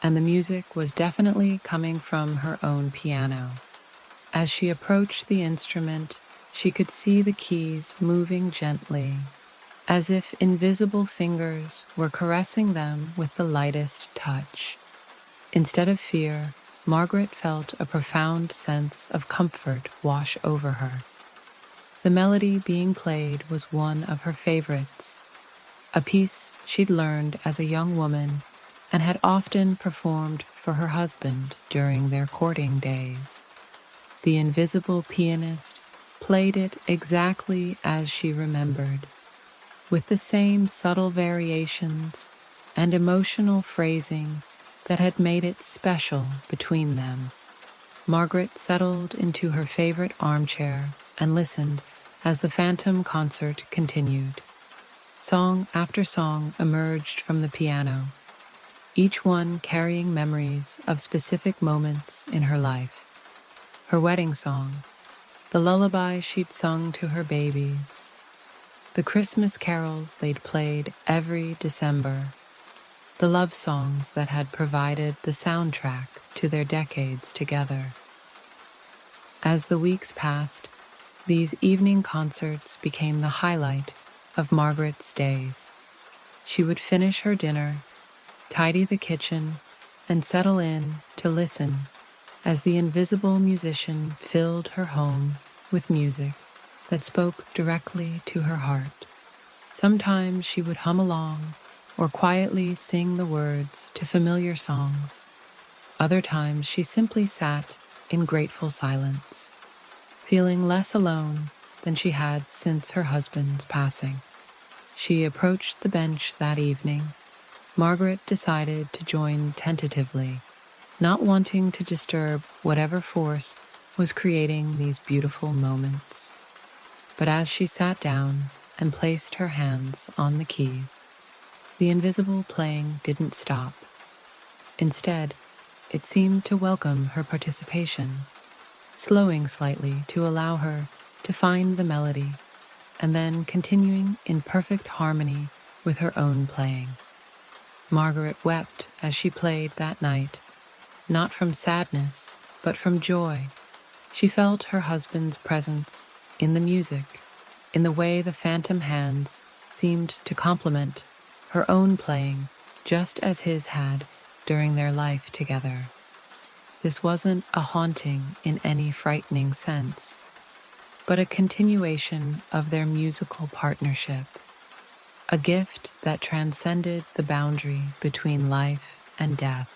and the music was definitely coming from her own piano. As she approached the instrument, she could see the keys moving gently, as if invisible fingers were caressing them with the lightest touch. Instead of fear, Margaret felt a profound sense of comfort wash over her. The melody being played was one of her favorites, a piece she'd learned as a young woman and had often performed for her husband during their courting days. The invisible pianist played it exactly as she remembered, with the same subtle variations and emotional phrasing that had made it special between them. Margaret settled into her favorite armchair and listened as the Phantom concert continued. Song after song emerged from the piano, each one carrying memories of specific moments in her life. Her wedding song, the lullaby she'd sung to her babies, the Christmas carols they'd played every December, the love songs that had provided the soundtrack to their decades together. As the weeks passed, these evening concerts became the highlight of Margaret's days. She would finish her dinner, tidy the kitchen, and settle in to listen as the invisible musician filled her home with music that spoke directly to her heart. Sometimes she would hum along or quietly sing the words to familiar songs. Other times she simply sat in grateful silence, feeling less alone than she had since her husband's passing. She approached the bench that evening. Margaret decided to join tentatively, not wanting to disturb whatever force was creating these beautiful moments. But as she sat down and placed her hands on the keys, the invisible playing didn't stop. Instead, it seemed to welcome her participation, slowing slightly to allow her to find the melody, and then continuing in perfect harmony with her own playing. Margaret wept as she played that night, not from sadness, but from joy. She felt her husband's presence in the music, in the way the phantom hands seemed to complement her own playing, just as his had during their life together. This wasn't a haunting in any frightening sense, but a continuation of their musical partnership, a gift that transcended the boundary between life and death.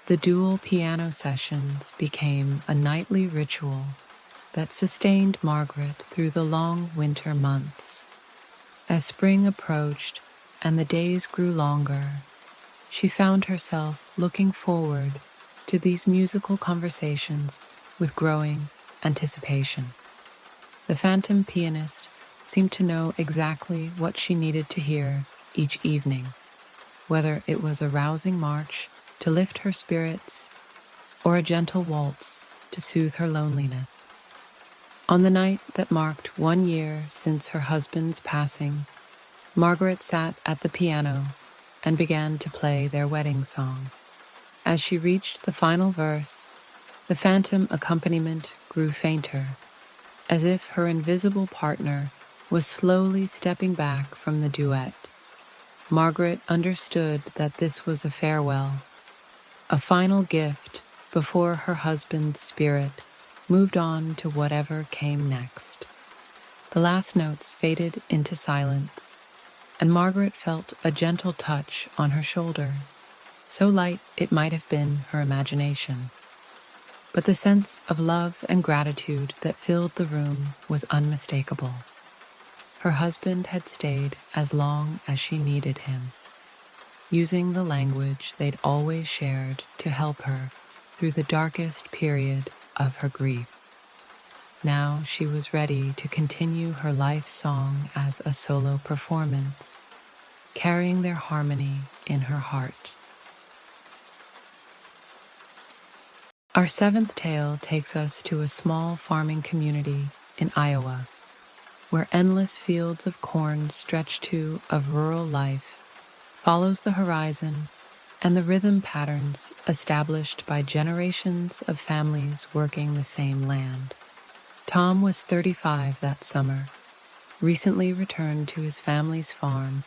The dual piano sessions became a nightly ritual that sustained Margaret through the long winter months. As spring approached and the days grew longer, she found herself looking forward to these musical conversations with growing anticipation. The phantom pianist seemed to know exactly what she needed to hear each evening, whether it was a rousing march to lift her spirits or a gentle waltz to soothe her loneliness. On the night that marked 1 year since her husband's passing, Margaret sat at the piano and began to play their wedding song. As she reached the final verse, the phantom accompaniment grew fainter, as if her invisible partner was slowly stepping back from the duet. Margaret understood that this was a farewell, a final gift before her husband's spirit moved on to whatever came next. The last notes faded into silence, and Margaret felt a gentle touch on her shoulder, so light it might have been her imagination. But the sense of love and gratitude that filled the room was unmistakable. Her husband had stayed as long as she needed him, using the language they'd always shared to help her through the darkest period of her grief. Now she was ready to continue her life song as a solo performance, carrying their harmony in her heart. Our seventh tale takes us to a small farming community in Iowa, where endless fields of corn stretch to of rural life, follows the horizon and the rhythm patterns established by generations of families working the same land. Tom was 35 that summer, recently returned to his family's farm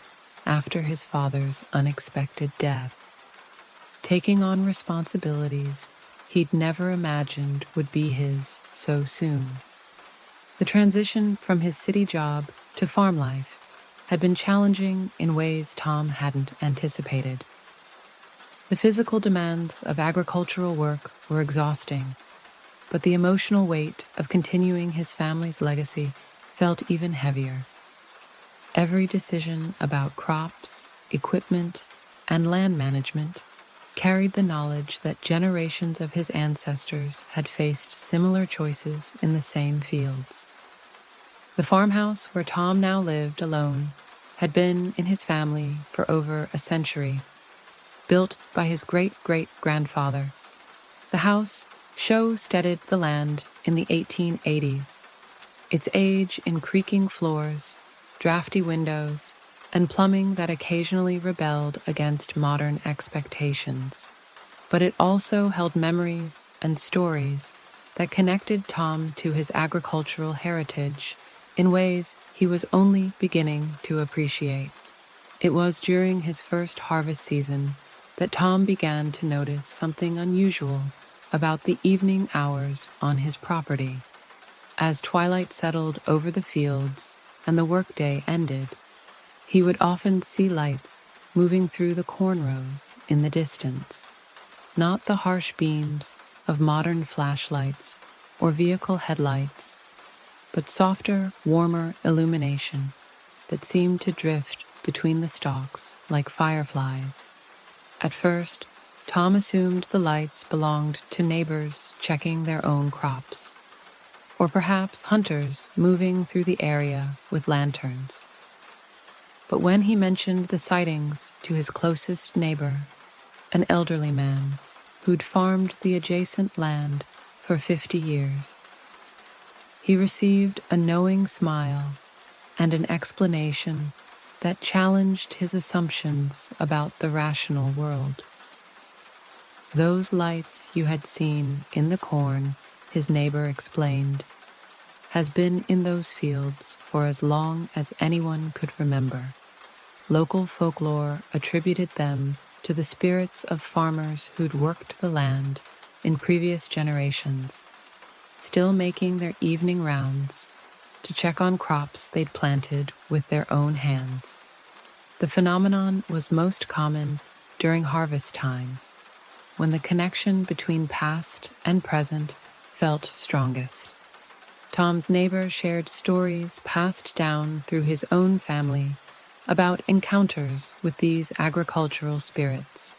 after his father's unexpected death, taking on responsibilities he'd never imagined would be his so soon. The transition from his city job to farm life had been challenging in ways Tom hadn't anticipated. The physical demands of agricultural work were exhausting, but the emotional weight of continuing his family's legacy felt even heavier. Every decision about crops, equipment, and land management carried the knowledge that generations of his ancestors had faced similar choices in the same fields. The farmhouse where Tom now lived alone had been in his family for over a century, built by his great-great-grandfather. The house show-steaded the land in the 1880s, its age in creaking floors, drafty windows, and plumbing that occasionally rebelled against modern expectations. But it also held memories and stories that connected Tom to his agricultural heritage in ways he was only beginning to appreciate. It was during his first harvest season that Tom began to notice something unusual about the evening hours on his property. As twilight settled over the fields and the workday ended, he would often see lights moving through the corn rows in the distance, not the harsh beams of modern flashlights or vehicle headlights, but softer, warmer illumination that seemed to drift between the stalks like fireflies. At first, Tom assumed the lights belonged to neighbors checking their own crops, or perhaps hunters moving through the area with lanterns. But when he mentioned the sightings to his closest neighbor, an elderly man who'd farmed the adjacent land for 50 years, he received a knowing smile and an explanation that challenged his assumptions about the rational world. Those lights you had seen in the corn, his neighbor explained, has been in those fields for as long as anyone could remember. Local folklore attributed them to the spirits of farmers who'd worked the land in previous generations, still making their evening rounds to check on crops they'd planted with their own hands. The phenomenon was most common during harvest time, when the connection between past and present felt strongest. Tom's neighbor shared stories passed down through his own family about encounters with these agricultural spirits.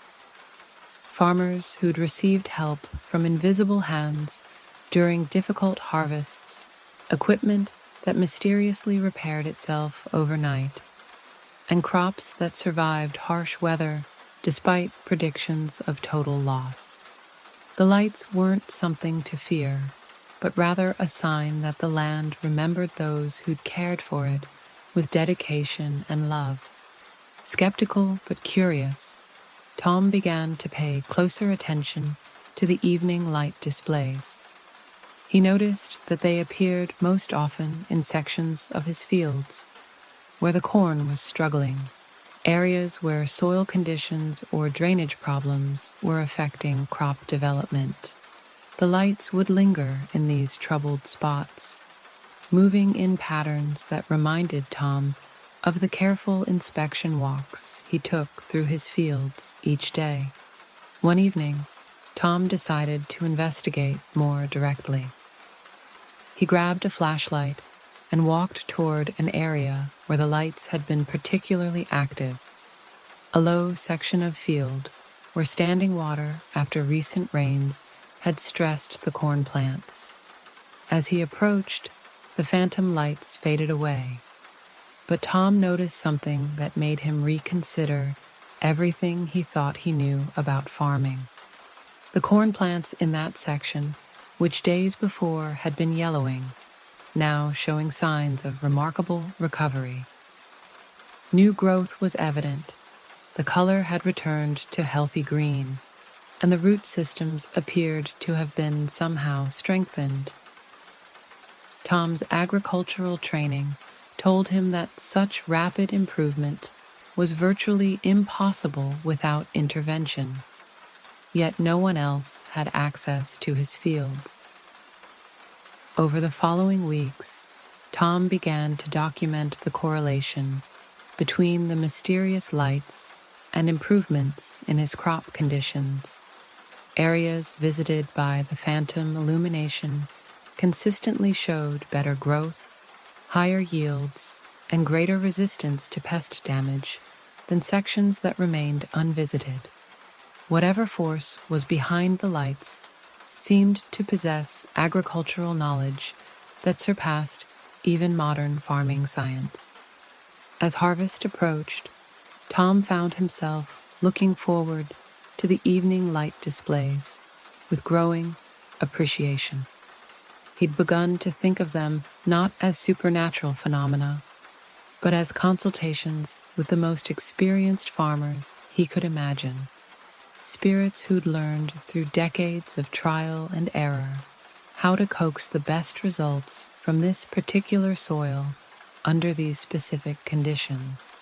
Farmers who'd received help from invisible hands during difficult harvests, equipment that mysteriously repaired itself overnight, and crops that survived harsh weather despite predictions of total loss. The lights weren't something to fear, but rather a sign that the land remembered those who'd cared for it with dedication and love. Skeptical but curious, Tom began to pay closer attention to the evening light displays. He noticed that they appeared most often in sections of his fields, where the corn was struggling, areas where soil conditions or drainage problems were affecting crop development. The lights would linger in these troubled spots, moving in patterns that reminded Tom of the careful inspection walks he took through his fields each day. One evening, Tom decided to investigate more directly. He grabbed a flashlight and walked toward an area where the lights had been particularly active, a low section of field where standing water after recent rains had stressed the corn plants. As he approached, the phantom lights faded away, but Tom noticed something that made him reconsider everything he thought he knew about farming. The corn plants in that section, which days before had been yellowing, now showing signs of remarkable recovery. New growth was evident. The color had returned to healthy green, and the root systems appeared to have been somehow strengthened. Tom's agricultural training told him that such rapid improvement was virtually impossible without intervention, yet no one else had access to his fields. Over the following weeks, Tom began to document the correlation between the mysterious lights and improvements in his crop conditions. Areas visited by the phantom illumination consistently showed better growth, higher yields, and greater resistance to pest damage than sections that remained unvisited. Whatever force was behind the lights seemed to possess agricultural knowledge that surpassed even modern farming science. As harvest approached, Tom found himself looking forward to the evening light displays with growing appreciation. He'd begun to think of them not as supernatural phenomena, but as consultations with the most experienced farmers he could imagine, spirits who'd learned through decades of trial and error how to coax the best results from this particular soil under these specific conditions.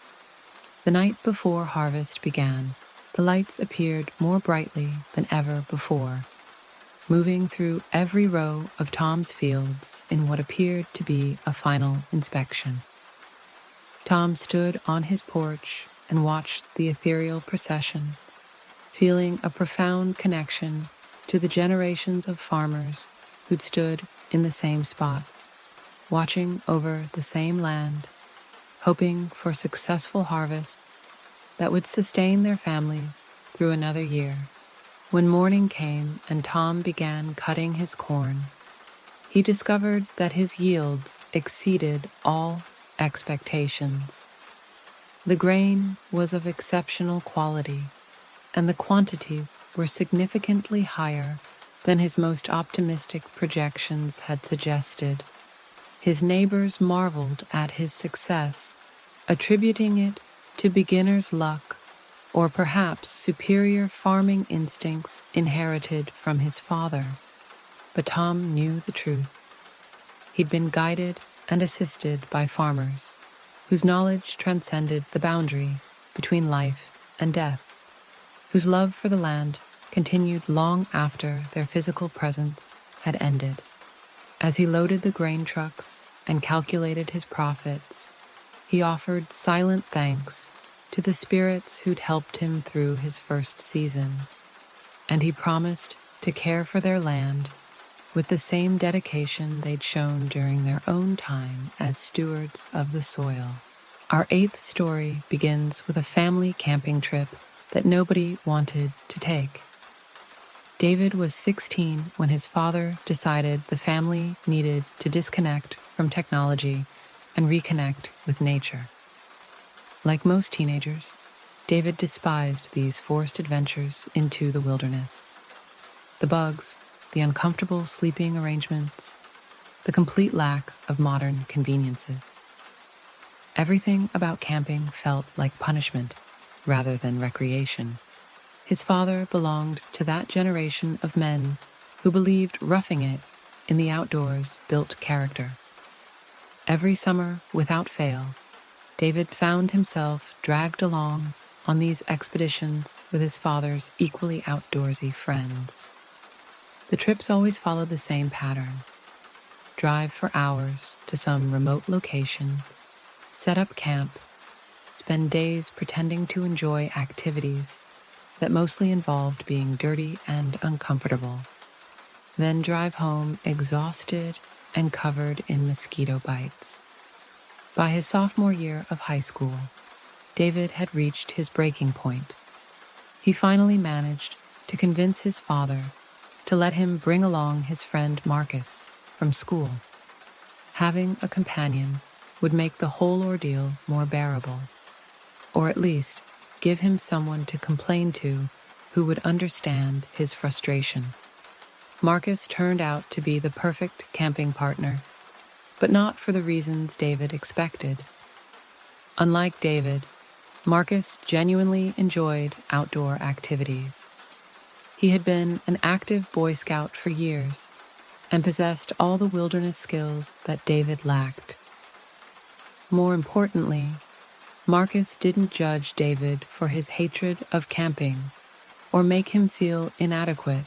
The night before harvest began, the lights appeared more brightly than ever before, moving through every row of Tom's fields in what appeared to be a final inspection. Tom stood on his porch and watched the ethereal procession, feeling a profound connection to the generations of farmers who'd stood in the same spot, watching over the same land, hoping for successful harvests that would sustain their families through another year. When morning came and Tom began cutting his corn, he discovered that his yields exceeded all expectations. The grain was of exceptional quality, and the quantities were significantly higher than his most optimistic projections had suggested. His neighbors marveled at his success, attributing it to beginner's luck or perhaps superior farming instincts inherited from his father. But Tom knew the truth. He'd been guided and assisted by farmers whose knowledge transcended the boundary between life and death, whose love for the land continued long after their physical presence had ended. As he loaded the grain trucks and calculated his profits, he offered silent thanks to the spirits who'd helped him through his first season, and he promised to care for their land with the same dedication they'd shown during their own time as stewards of the soil. Our eighth story begins with a family camping trip that nobody wanted to take. David was 16 when his father decided the family needed to disconnect from technology and reconnect with nature. Like most teenagers, David despised these forced adventures into the wilderness. The bugs, the uncomfortable sleeping arrangements, the complete lack of modern conveniences. Everything about camping felt like punishment rather than recreation. His father belonged to that generation of men who believed roughing it in the outdoors built character. Every summer, without fail, David found himself dragged along on these expeditions with his father's equally outdoorsy friends. The trips always followed the same pattern: drive for hours to some remote location, set up camp, spend days pretending to enjoy activities that mostly involved being dirty and uncomfortable, then drive home exhausted and covered in mosquito bites. By his sophomore year of high school, David had reached his breaking point. He finally managed to convince his father to let him bring along his friend Marcus from school. Having a companion would make the whole ordeal more bearable, or at least give him someone to complain to who would understand his frustration. Marcus turned out to be the perfect camping partner, but not for the reasons David expected. Unlike David, Marcus genuinely enjoyed outdoor activities. He had been an active Boy Scout for years and possessed all the wilderness skills that David lacked. More importantly, Marcus didn't judge David for his hatred of camping or make him feel inadequate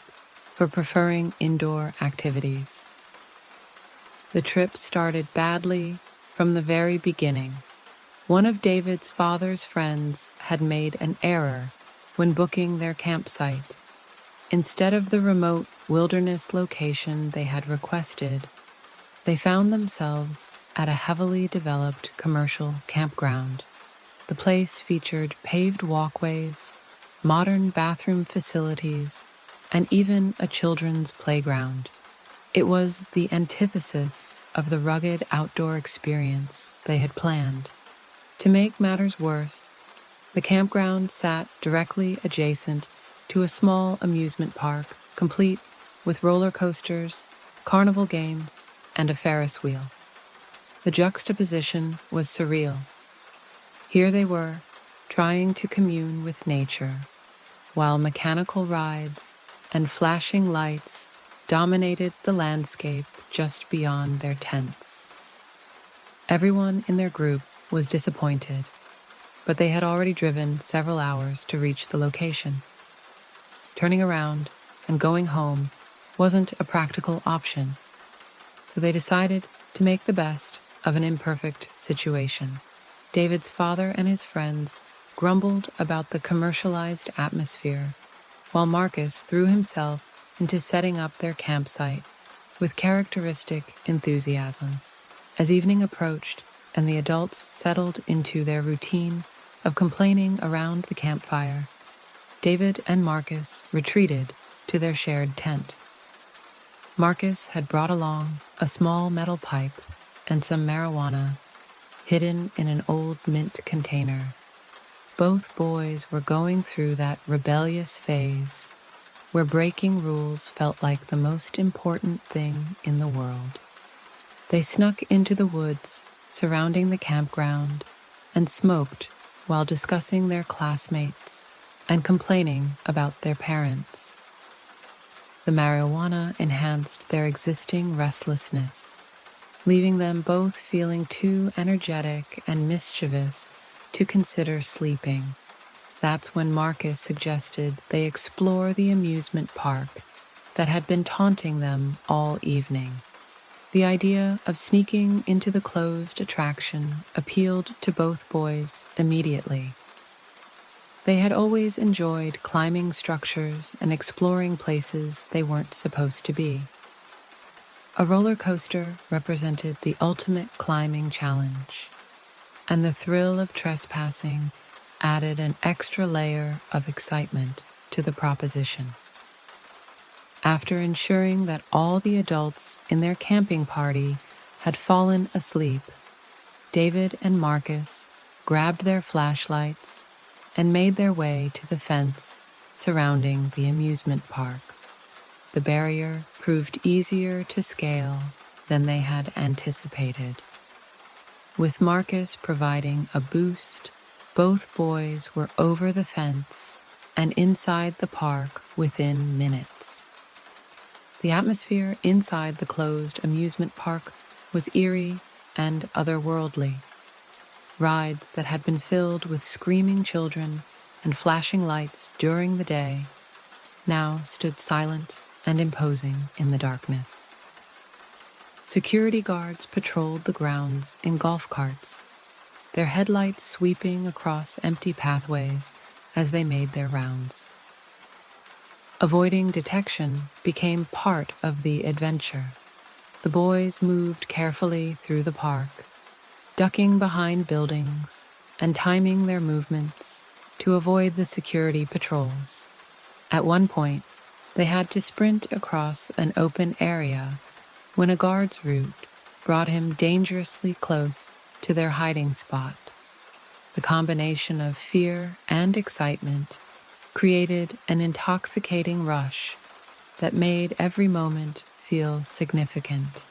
for preferring indoor activities. The trip started badly from the very beginning. One of David's father's friends had made an error when booking their campsite. Instead of the remote wilderness location they had requested, they found themselves at a heavily developed commercial campground. The place featured paved walkways, modern bathroom facilities, and even a children's playground. It was the antithesis of the rugged outdoor experience they had planned. To make matters worse, the campground sat directly adjacent to a small amusement park, complete with roller coasters, carnival games, and a Ferris wheel. The juxtaposition was surreal. Here they were, trying to commune with nature, while mechanical rides and flashing lights dominated the landscape just beyond their tents. Everyone in their group was disappointed, but they had already driven several hours to reach the location. Turning around and going home wasn't a practical option, so they decided to make the best of an imperfect situation. David's father and his friends grumbled about the commercialized atmosphere, while Marcus threw himself into setting up their campsite with characteristic enthusiasm. As evening approached and the adults settled into their routine of complaining around the campfire, David and Marcus retreated to their shared tent. Marcus had brought along a small metal pipe and some marijuana hidden in an old mint container. Both boys were going through that rebellious phase where breaking rules felt like the most important thing in the world. They snuck into the woods surrounding the campground and smoked while discussing their classmates and complaining about their parents. The marijuana enhanced their existing restlessness, leaving them both feeling too energetic and mischievous to consider sleeping. That's when Marcus suggested they explore the amusement park that had been taunting them all evening. The idea of sneaking into the closed attraction appealed to both boys immediately. They had always enjoyed climbing structures and exploring places they weren't supposed to be. A roller coaster represented the ultimate climbing challenge, and the thrill of trespassing added an extra layer of excitement to the proposition. After ensuring that all the adults in their camping party had fallen asleep, David and Marcus grabbed their flashlights and made their way to the fence surrounding the amusement park. The barrier proved easier to scale than they had anticipated. With Marcus providing a boost, both boys were over the fence and inside the park within minutes. The atmosphere inside the closed amusement park was eerie and otherworldly. Rides that had been filled with screaming children and flashing lights during the day now stood silent and imposing in the darkness. Security guards patrolled the grounds in golf carts, their headlights sweeping across empty pathways as they made their rounds. Avoiding detection became part of the adventure. The boys moved carefully through the park, ducking behind buildings and timing their movements to avoid the security patrols. At one point, they had to sprint across an open area when a guard's route brought him dangerously close to their hiding spot. The combination of fear and excitement created an intoxicating rush that made every moment feel significant.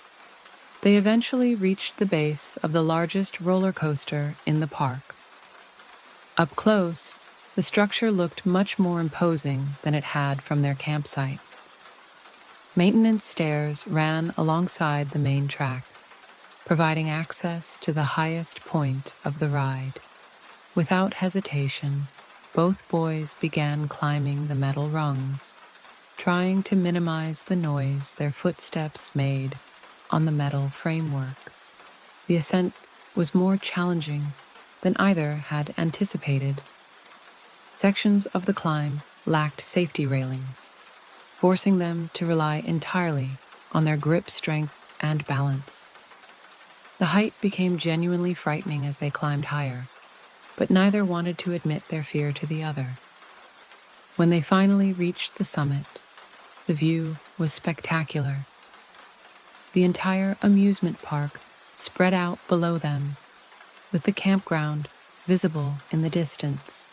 They eventually reached the base of the largest roller coaster in the park. Up close, the structure looked much more imposing than it had from their campsite. Maintenance stairs ran alongside the main track, providing access to the highest point of the ride. Without hesitation, both boys began climbing the metal rungs, trying to minimize the noise their footsteps made on the metal framework. The ascent was more challenging than either had anticipated. Sections of the climb lacked safety railings, forcing them to rely entirely on their grip strength and balance. The height became genuinely frightening as they climbed higher, but neither wanted to admit their fear to the other. When they finally reached the summit, the view was spectacular. The entire amusement park spread out below them, with the campground visible in the distance.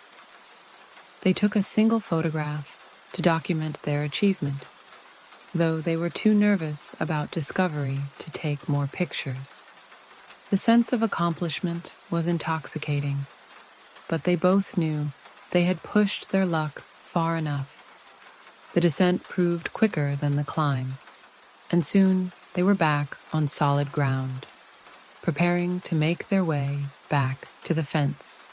They took a single photograph to document their achievement, though they were too nervous about discovery to take more pictures. The sense of accomplishment was intoxicating, but they both knew they had pushed their luck far enough. The descent proved quicker than the climb, and soon they were back on solid ground, preparing to make their way back to the fence.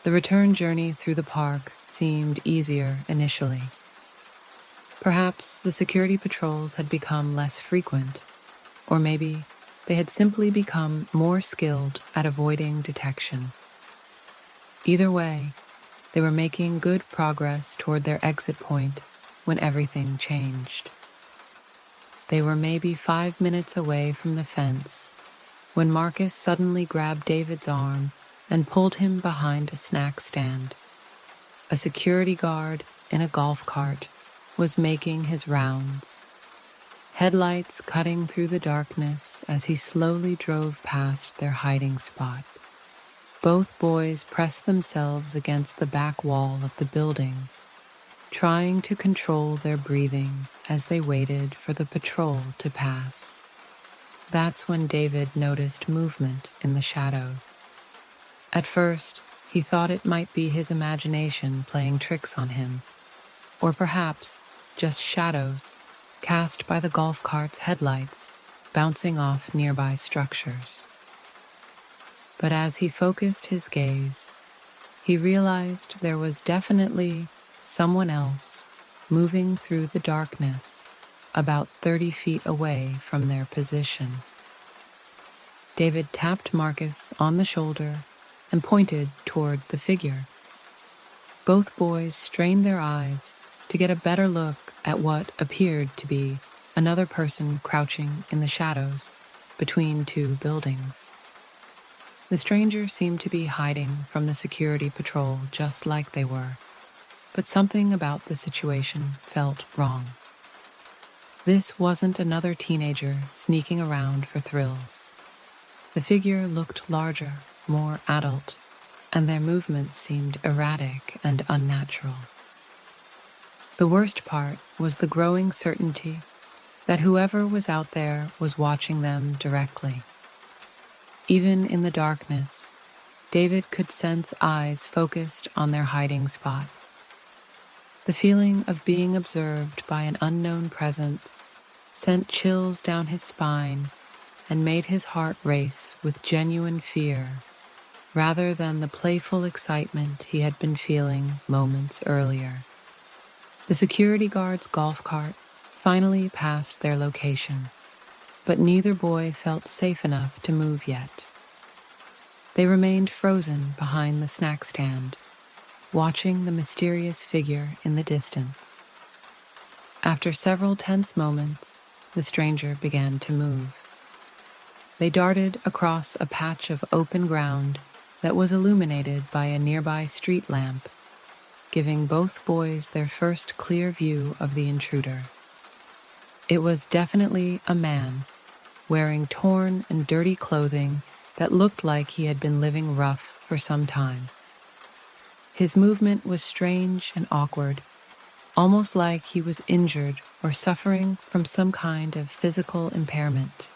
The return journey through the park seemed easier initially. Perhaps the security patrols had become less frequent, or maybe they had simply become more skilled at avoiding detection. Either way, they were making good progress toward their exit point when everything changed. They were maybe 5 minutes away from the fence when Marcus suddenly grabbed David's arm and pulled him behind a snack stand. A security guard in a golf cart was making his rounds, headlights cutting through the darkness as he slowly drove past their hiding spot. Both boys pressed themselves against the back wall of the building, trying to control their breathing as they waited for the patrol to pass. That's when David noticed movement in the shadows. At first, he thought it might be his imagination playing tricks on him, or perhaps just shadows cast by the golf cart's headlights bouncing off nearby structures. But as he focused his gaze, he realized there was definitely someone else moving through the darkness about 30 feet away from their position. David tapped Marcus on the shoulder and pointed toward the figure. Both boys strained their eyes to get a better look at what appeared to be another person crouching in the shadows between two buildings. The stranger seemed to be hiding from the security patrol just like they were, but something about the situation felt wrong. This wasn't another teenager sneaking around for thrills. The figure looked larger, more adult, and their movements seemed erratic and unnatural. The worst part was the growing certainty that whoever was out there was watching them directly. Even in the darkness, David could sense eyes focused on their hiding spot. The feeling of being observed by an unknown presence sent chills down his spine and made his heart race with genuine fear rather than the playful excitement he had been feeling moments earlier. The security guard's golf cart finally passed their location, but neither boy felt safe enough to move yet. They remained frozen behind the snack stand, watching the mysterious figure in the distance. After several tense moments, the stranger began to move. They darted across a patch of open ground that was illuminated by a nearby street lamp, giving both boys their first clear view of the intruder. It was definitely a man, wearing torn and dirty clothing that looked like he had been living rough for some time. His movement was strange and awkward, almost like he was injured or suffering from some kind of physical impairment.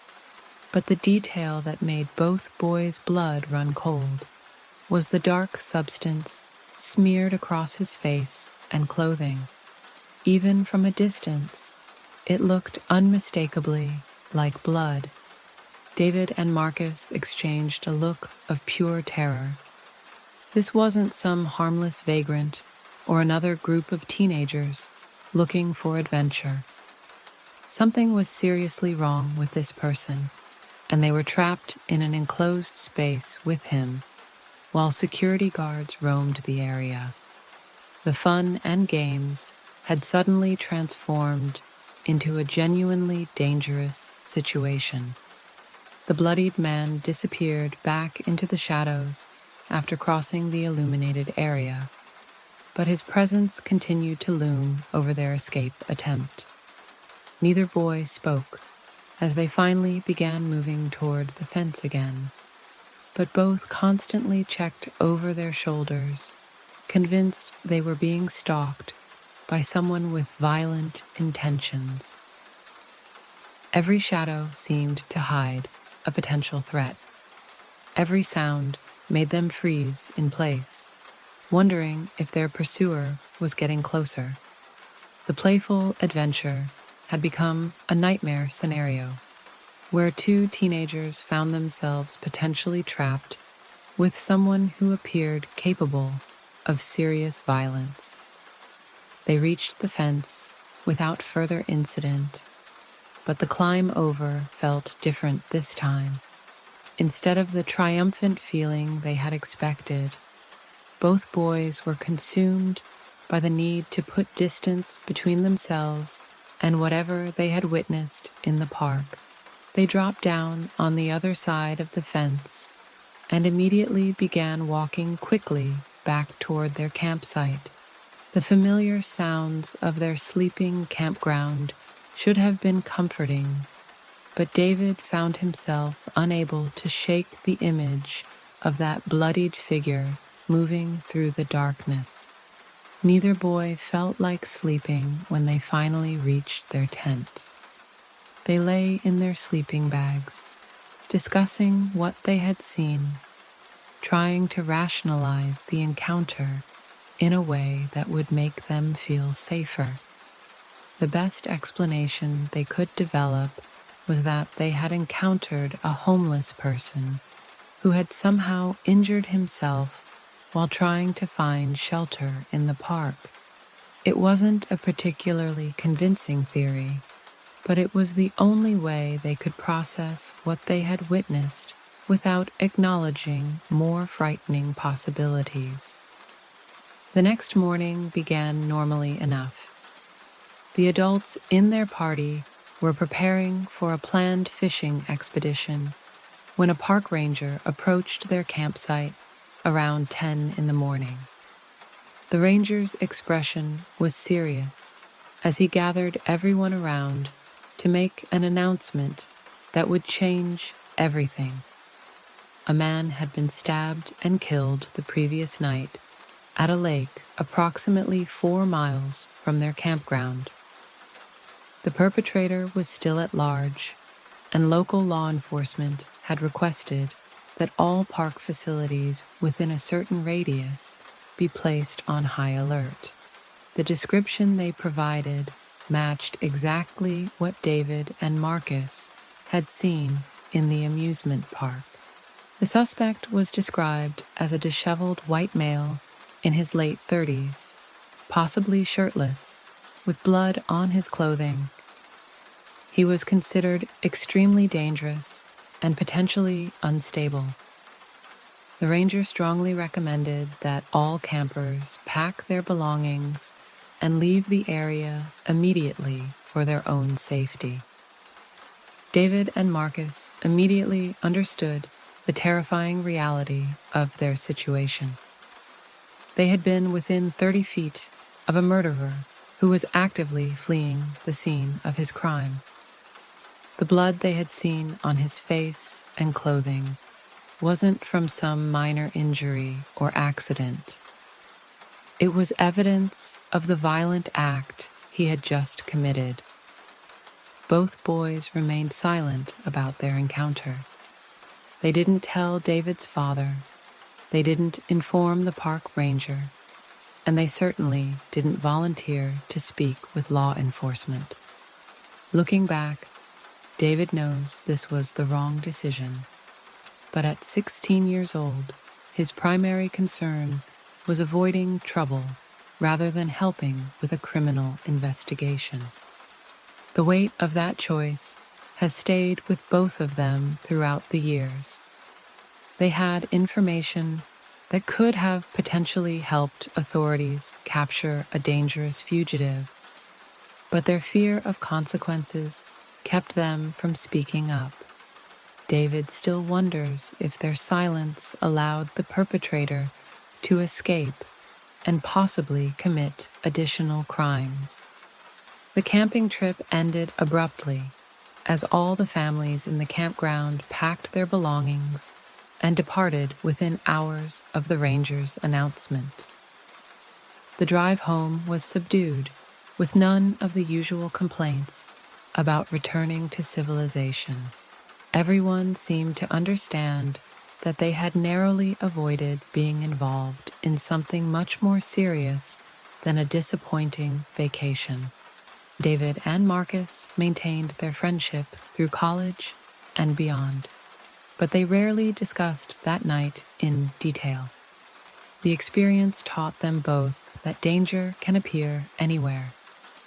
But the detail that made both boys' blood run cold was the dark substance smeared across his face and clothing. Even from a distance, it looked unmistakably like blood. David and Marcus exchanged a look of pure terror. This wasn't some harmless vagrant or another group of teenagers looking for adventure. Something was seriously wrong with this person, and they were trapped in an enclosed space with him while security guards roamed the area. The fun and games had suddenly transformed into a genuinely dangerous situation. The bloodied man disappeared back into the shadows after crossing the illuminated area, but his presence continued to loom over their escape attempt. Neither boy spoke as they finally began moving toward the fence again, but both constantly checked over their shoulders, convinced they were being stalked by someone with violent intentions. Every shadow seemed to hide a potential threat. Every sound made them freeze in place, wondering if their pursuer was getting closer. The playful adventure had become a nightmare scenario, where two teenagers found themselves potentially trapped with someone who appeared capable of serious violence. They reached the fence without further incident, but the climb over felt different this time. Instead of the triumphant feeling they had expected, both boys were consumed by the need to put distance between themselves and whatever they had witnessed in the park. They dropped down on the other side of the fence and immediately began walking quickly back toward their campsite. The familiar sounds of their sleeping campground should have been comforting, but David found himself unable to shake the image of that bloodied figure moving through the darkness. Neither boy felt like sleeping when they finally reached their tent. They lay in their sleeping bags, discussing what they had seen, trying to rationalize the encounter in a way that would make them feel safer. The best explanation they could develop was that they had encountered a homeless person who had somehow injured himself while trying to find shelter in the park. It wasn't a particularly convincing theory, but it was the only way they could process what they had witnessed without acknowledging more frightening possibilities. The next morning began normally enough. The adults in their party were preparing for a planned fishing expedition when a park ranger approached their campsite around 10 in the morning. The ranger's expression was serious as he gathered everyone around to make an announcement that would change everything. A man had been stabbed and killed the previous night at a lake approximately 4 miles from their campground. The perpetrator was still at large, and local law enforcement had requested that all park facilities within a certain radius be placed on high alert. The description they provided matched exactly what David and Marcus had seen in the amusement park. The suspect was described as a disheveled white male in his late 30s, possibly shirtless, with blood on his clothing. He was considered extremely dangerous and potentially unstable. The ranger strongly recommended that all campers pack their belongings and leave the area immediately for their own safety. David and Marcus immediately understood the terrifying reality of their situation. They had been within 30 feet of a murderer who was actively fleeing the scene of his crime. The blood they had seen on his face and clothing wasn't from some minor injury or accident. It was evidence of the violent act he had just committed. Both boys remained silent about their encounter. They didn't tell David's father, they didn't inform the park ranger, and they certainly didn't volunteer to speak with law enforcement. Looking back, David knows this was the wrong decision. But at 16 years old, his primary concern was avoiding trouble rather than helping with a criminal investigation. The weight of that choice has stayed with both of them throughout the years. They had information that could have potentially helped authorities capture a dangerous fugitive, but their fear of consequences kept them from speaking up. David still wonders if their silence allowed the perpetrator to escape and possibly commit additional crimes. The camping trip ended abruptly as all the families in the campground packed their belongings and departed within hours of the ranger's announcement. The drive home was subdued, with none of the usual complaints about returning to civilization. Everyone seemed to understand that they had narrowly avoided being involved in something much more serious than a disappointing vacation. David and Marcus maintained their friendship through college and beyond, but they rarely discussed that night in detail. The experience taught them both that danger can appear anywhere,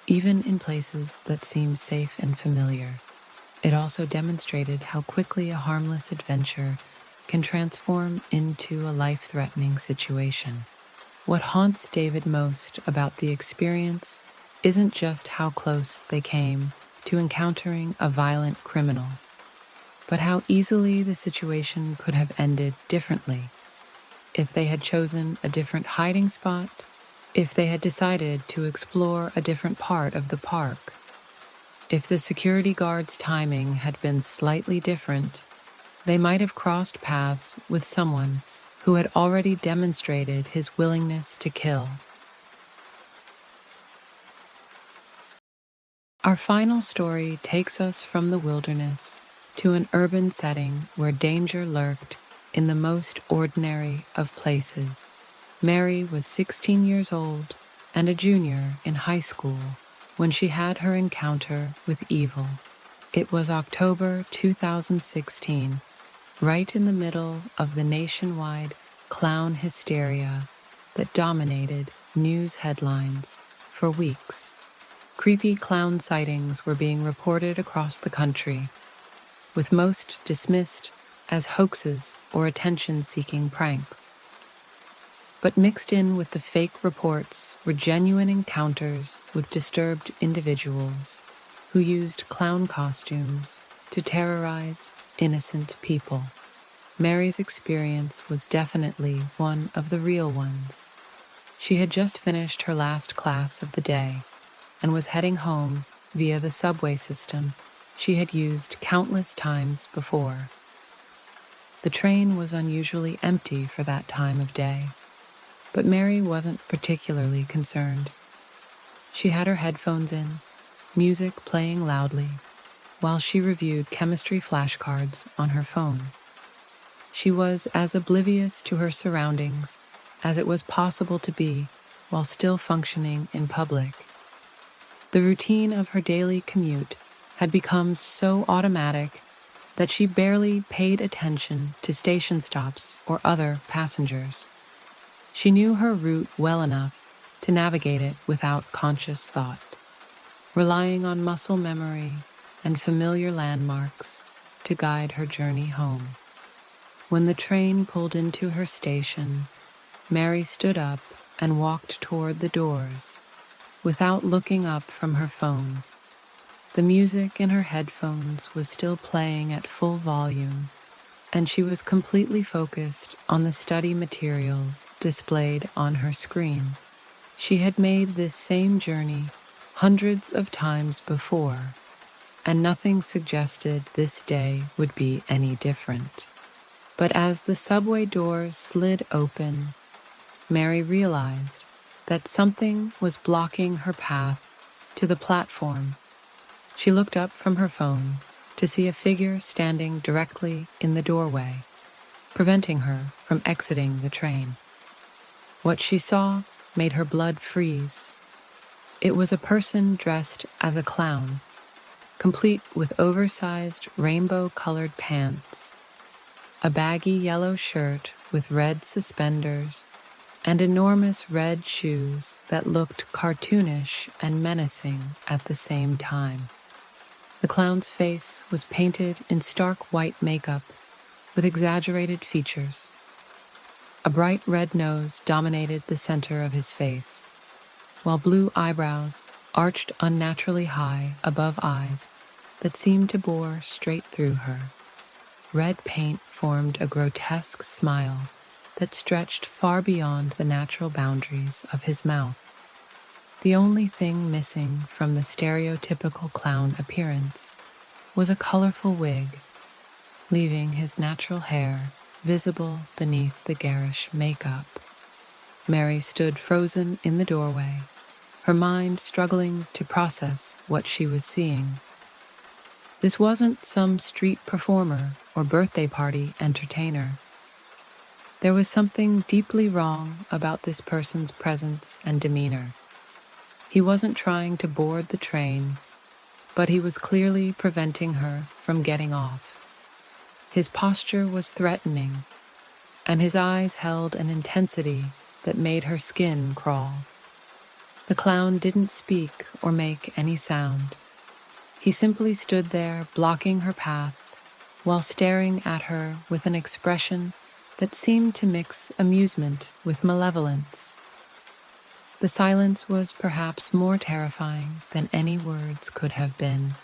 even in places that seem safe and familiar. It also demonstrated how quickly a harmless adventure can transform into a life-threatening situation. What haunts David most about the experience isn't just how close they came to encountering a violent criminal, but how easily the situation could have ended differently if they had chosen a different hiding spot, if they had decided to explore a different part of the park, if the security guard's timing had been slightly different. They might have crossed paths with someone who had already demonstrated his willingness to kill. Our final story takes us from the wilderness to an urban setting where danger lurked in the most ordinary of places. Mary was 16 years old and a junior in high school when she had her encounter with evil. It was October 2016, right in the middle of the nationwide clown hysteria that dominated news headlines for weeks. Creepy clown sightings were being reported across the country, with most dismissed as hoaxes or attention-seeking pranks. But mixed in with the fake reports were genuine encounters with disturbed individuals who used clown costumes to terrorize innocent people. Mary's experience was definitely one of the real ones. She had just finished her last class of the day and was heading home via the subway system she had used countless times before. The train was unusually empty for that time of day, but Mary wasn't particularly concerned. She had her headphones in, music playing loudly, while she reviewed chemistry flashcards on her phone. She was as oblivious to her surroundings as it was possible to be while still functioning in public. The routine of her daily commute had become so automatic that she barely paid attention to station stops or other passengers. She knew her route well enough to navigate it without conscious thought, relying on muscle memory and familiar landmarks to guide her journey home. When the train pulled into her station, Mary stood up and walked toward the doors, without looking up from her phone. The music in her headphones was still playing at full volume, and she was completely focused on the study materials displayed on her screen. She had made this same journey hundreds of times before, and nothing suggested this day would be any different. But as the subway doors slid open, Mary realized that something was blocking her path to the platform. She looked up from her phone to see a figure standing directly in the doorway, preventing her from exiting the train. What she saw made her blood freeze. It was a person dressed as a clown, complete with oversized rainbow-colored pants, a baggy yellow shirt with red suspenders, and enormous red shoes that looked cartoonish and menacing at the same time. The clown's face was painted in stark white makeup with exaggerated features. A bright red nose dominated the center of his face, while blue eyebrows arched unnaturally high above eyes that seemed to bore straight through her. Red paint formed a grotesque smile that stretched far beyond the natural boundaries of his mouth. The only thing missing from the stereotypical clown appearance was a colorful wig, leaving his natural hair visible beneath the garish makeup. Mary stood frozen in the doorway, her mind struggling to process what she was seeing. This wasn't some street performer or birthday party entertainer. There was something deeply wrong about this person's presence and demeanor. He wasn't trying to board the train, but he was clearly preventing her from getting off. His posture was threatening, and his eyes held an intensity that made her skin crawl. The clown didn't speak or make any sound. He simply stood there, blocking her path, while staring at her with an expression that seemed to mix amusement with malevolence. The silence was perhaps more terrifying than any words could have been.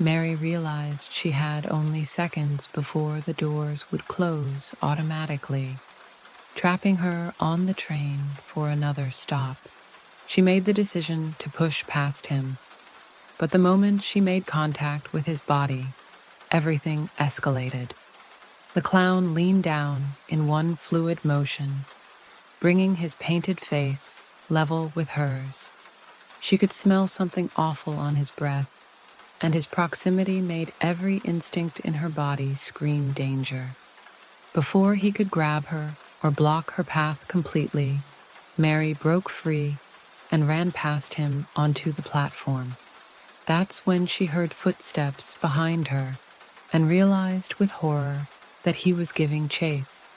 Mary realized she had only seconds before the doors would close automatically, trapping her on the train for another stop. She made the decision to push past him, but the moment she made contact with his body, everything escalated. The clown leaned down in one fluid motion, bringing his painted face level with hers. She could smell something awful on his breath, and his proximity made every instinct in her body scream danger. Before he could grab her or block her path completely, Mary broke free and ran past him onto the platform. That's when she heard footsteps behind her and realized with horror that he was giving chase.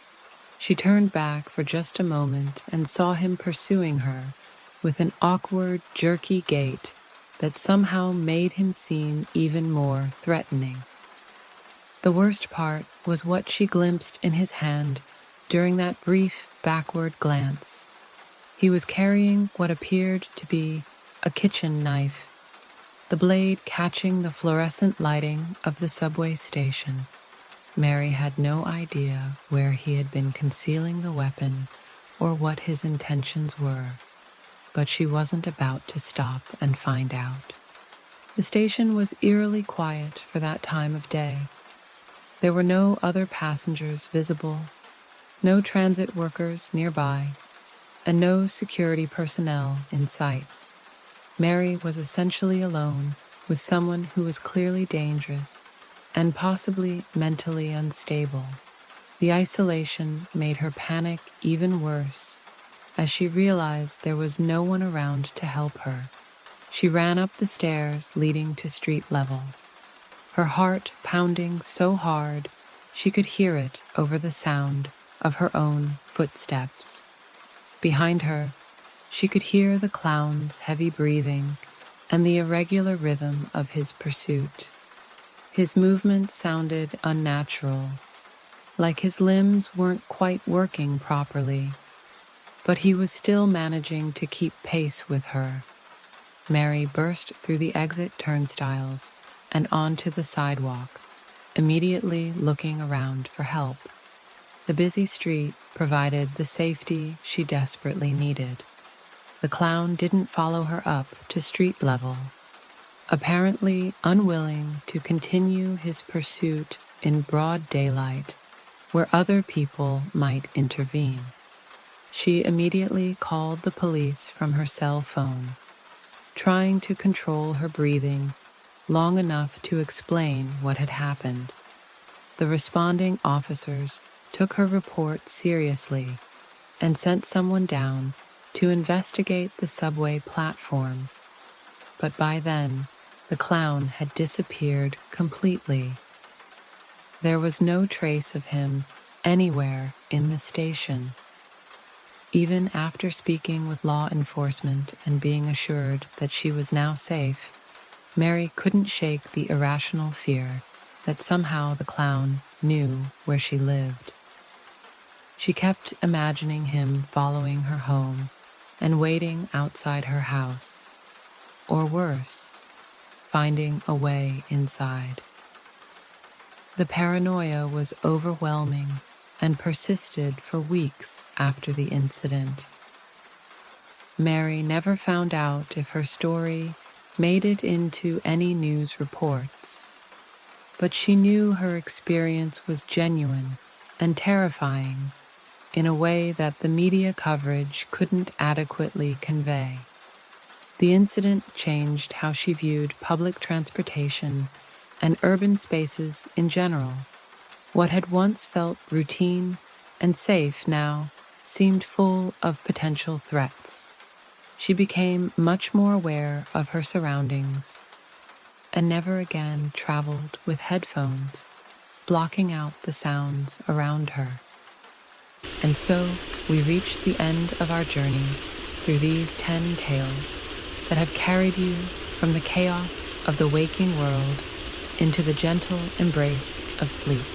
She turned back for just a moment and saw him pursuing her with an awkward, jerky gait that somehow made him seem even more threatening. The worst part was what she glimpsed in his hand during that brief backward glance. He was carrying what appeared to be a kitchen knife, the blade catching the fluorescent lighting of the subway station. Mary had no idea where he had been concealing the weapon or what his intentions were, but she wasn't about to stop and find out. The station was eerily quiet for that time of day. There were no other passengers visible, no transit workers nearby, and no security personnel in sight. Mary was essentially alone with someone who was clearly dangerous and possibly mentally unstable. The isolation made her panic even worse as she realized there was no one around to help her. She ran up the stairs leading to street level, her heart pounding so hard she could hear it over the sound of her own footsteps. Behind her, she could hear the clown's heavy breathing and the irregular rhythm of his pursuit. His movements sounded unnatural, like his limbs weren't quite working properly, but he was still managing to keep pace with her. Mary burst through the exit turnstiles and onto the sidewalk, immediately looking around for help. The busy street provided the safety she desperately needed. The clown didn't follow her up to street level, apparently unwilling to continue his pursuit in broad daylight where other people might intervene. She immediately called the police from her cell phone, trying to control her breathing long enough to explain what had happened. The responding officers took her report seriously and sent someone down to investigate the subway platform. But by then, the clown had disappeared completely. There was no trace of him anywhere in the station. Even after speaking with law enforcement and being assured that she was now safe, Mary couldn't shake the irrational fear that somehow the clown knew where she lived. She kept imagining him following her home and waiting outside her house, or worse, finding a way inside. The paranoia was overwhelming and persisted for weeks after the incident. Mary never found out if her story made it into any news reports, but she knew her experience was genuine and terrifying in a way that the media coverage couldn't adequately convey. The incident changed how she viewed public transportation and urban spaces in general. What had once felt routine and safe now seemed full of potential threats. She became much more aware of her surroundings and never again traveled with headphones, blocking out the sounds around her. And so we reach the end of our journey through these 10 tales that have carried you from the chaos of the waking world into the gentle embrace of sleep.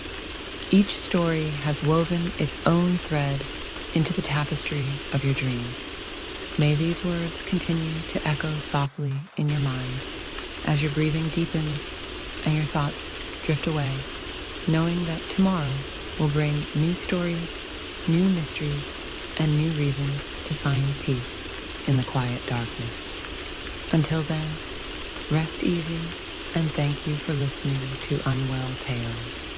Each story has woven its own thread into the tapestry of your dreams. May these words continue to echo softly in your mind as your breathing deepens and your thoughts drift away, knowing that tomorrow will bring new stories, new mysteries, and new reasons to find peace in the quiet darkness. Until then, rest easy and thank you for listening to Unwell Tales.